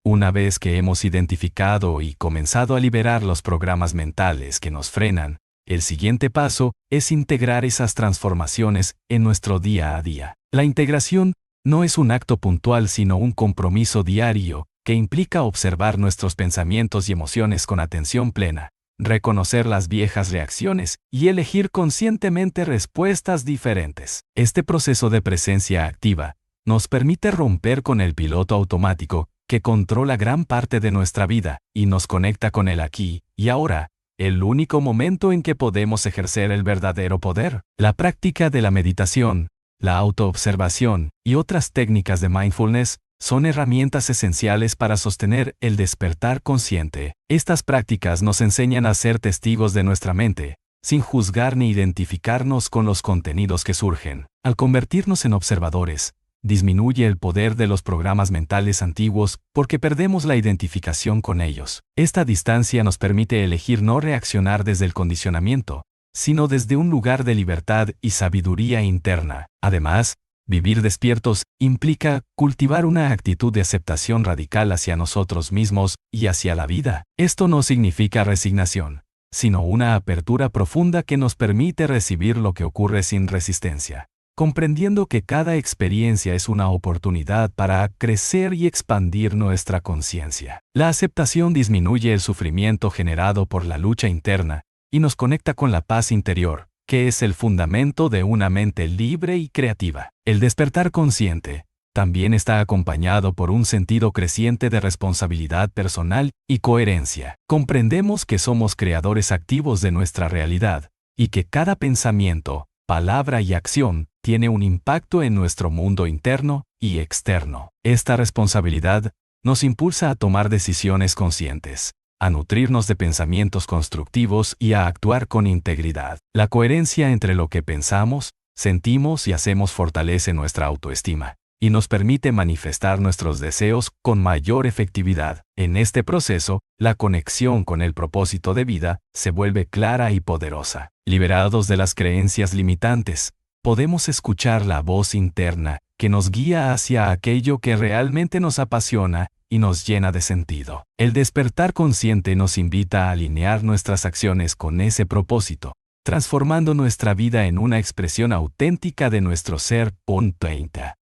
Una vez que hemos identificado y comenzado a liberar los programas mentales que nos frenan, El siguiente paso es integrar esas transformaciones en nuestro día a día. La integración no es un acto puntual, sino un compromiso diario que implica observar nuestros pensamientos y emociones con atención plena, reconocer las viejas reacciones y elegir conscientemente respuestas diferentes. Este proceso de presencia activa nos permite romper con el piloto automático que controla gran parte de nuestra vida y nos conecta con el aquí y ahora, el único momento en que podemos ejercer el verdadero poder. La práctica de la meditación, la autoobservación y otras técnicas de mindfulness son herramientas esenciales para sostener el despertar consciente. Estas prácticas nos enseñan a ser testigos de nuestra mente, sin juzgar ni identificarnos con los contenidos que surgen. Al convertirnos en observadores, disminuye el poder de los programas mentales antiguos porque perdemos la identificación con ellos. Esta distancia nos permite elegir no reaccionar desde el condicionamiento, sino desde un lugar de libertad y sabiduría interna. Además, vivir despiertos implica cultivar una actitud de aceptación radical hacia nosotros mismos y hacia la vida. Esto no significa resignación, sino una apertura profunda que nos permite recibir lo que ocurre sin resistencia, comprendiendo que cada experiencia es una oportunidad para crecer y expandir nuestra conciencia. La aceptación disminuye el sufrimiento generado por la lucha interna y nos conecta con la paz interior, que es el fundamento de una mente libre y creativa. El despertar consciente también está acompañado por un sentido creciente de responsabilidad personal y coherencia. Comprendemos que somos creadores activos de nuestra realidad y que cada pensamiento, palabra y acción tiene un impacto en nuestro mundo interno y externo. Esta responsabilidad nos impulsa a tomar decisiones conscientes, a nutrirnos de pensamientos constructivos y a actuar con integridad. La coherencia entre lo que pensamos, sentimos y hacemos fortalece nuestra autoestima y nos permite manifestar nuestros deseos con mayor efectividad. En este proceso, la conexión con el propósito de vida se vuelve clara y poderosa. Liberados de las creencias limitantes, podemos escuchar la voz interna que nos guía hacia aquello que realmente nos apasiona y nos llena de sentido. El despertar consciente nos invita a alinear nuestras acciones con ese propósito, transformando nuestra vida en una expresión auténtica de nuestro ser.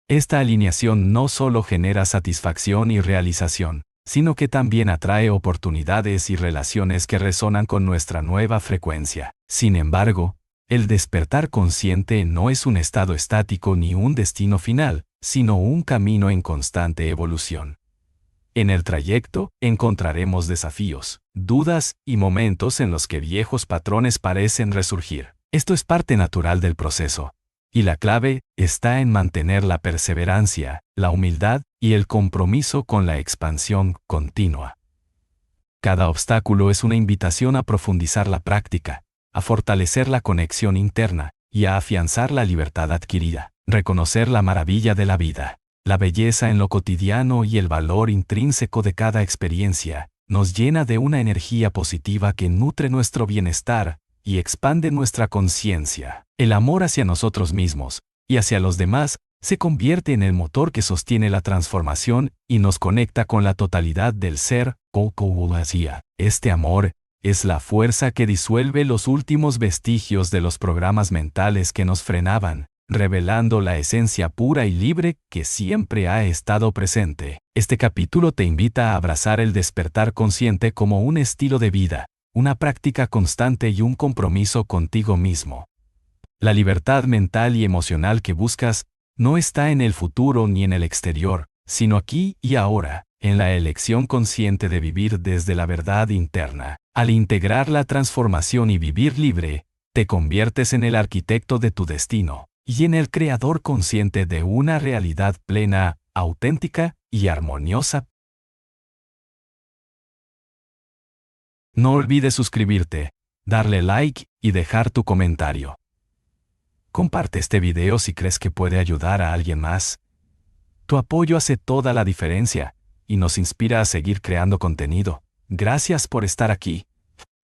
Esta alineación no solo genera satisfacción y realización, sino que también atrae oportunidades y relaciones que resonan con nuestra nueva frecuencia. Sin embargo, el despertar consciente no es un estado estático ni un destino final, sino un camino en constante evolución. En el trayecto encontraremos desafíos, dudas y momentos en los que viejos patrones parecen resurgir. Esto es parte natural del proceso, y la clave está en mantener la perseverancia, la humildad y el compromiso con la expansión continua. Cada obstáculo es una invitación a profundizar la práctica, a fortalecer la conexión interna y a afianzar la libertad adquirida, reconocer la maravilla de la vida. La belleza en lo cotidiano y el valor intrínseco de cada experiencia nos llena de una energía positiva que nutre nuestro bienestar y expande nuestra conciencia. El amor hacia nosotros mismos y hacia los demás se convierte en el motor que sostiene la transformación y nos conecta con la totalidad del ser. Este amor es la fuerza que disuelve los últimos vestigios de los programas mentales que nos frenaban, revelando la esencia pura y libre que siempre ha estado presente. Este capítulo te invita a abrazar el despertar consciente como un estilo de vida, una práctica constante y un compromiso contigo mismo. La libertad mental y emocional que buscas no está en el futuro ni en el exterior, sino aquí y ahora, en la elección consciente de vivir desde la verdad interna. Al integrar la transformación y vivir libre, te conviertes en el arquitecto de tu destino y en el creador consciente de una realidad plena, auténtica y armoniosa. No olvides suscribirte, darle like y dejar tu comentario. Comparte este video si crees que puede ayudar a alguien más. Tu apoyo hace toda la diferencia y nos inspira a seguir creando contenido. Gracias por estar aquí.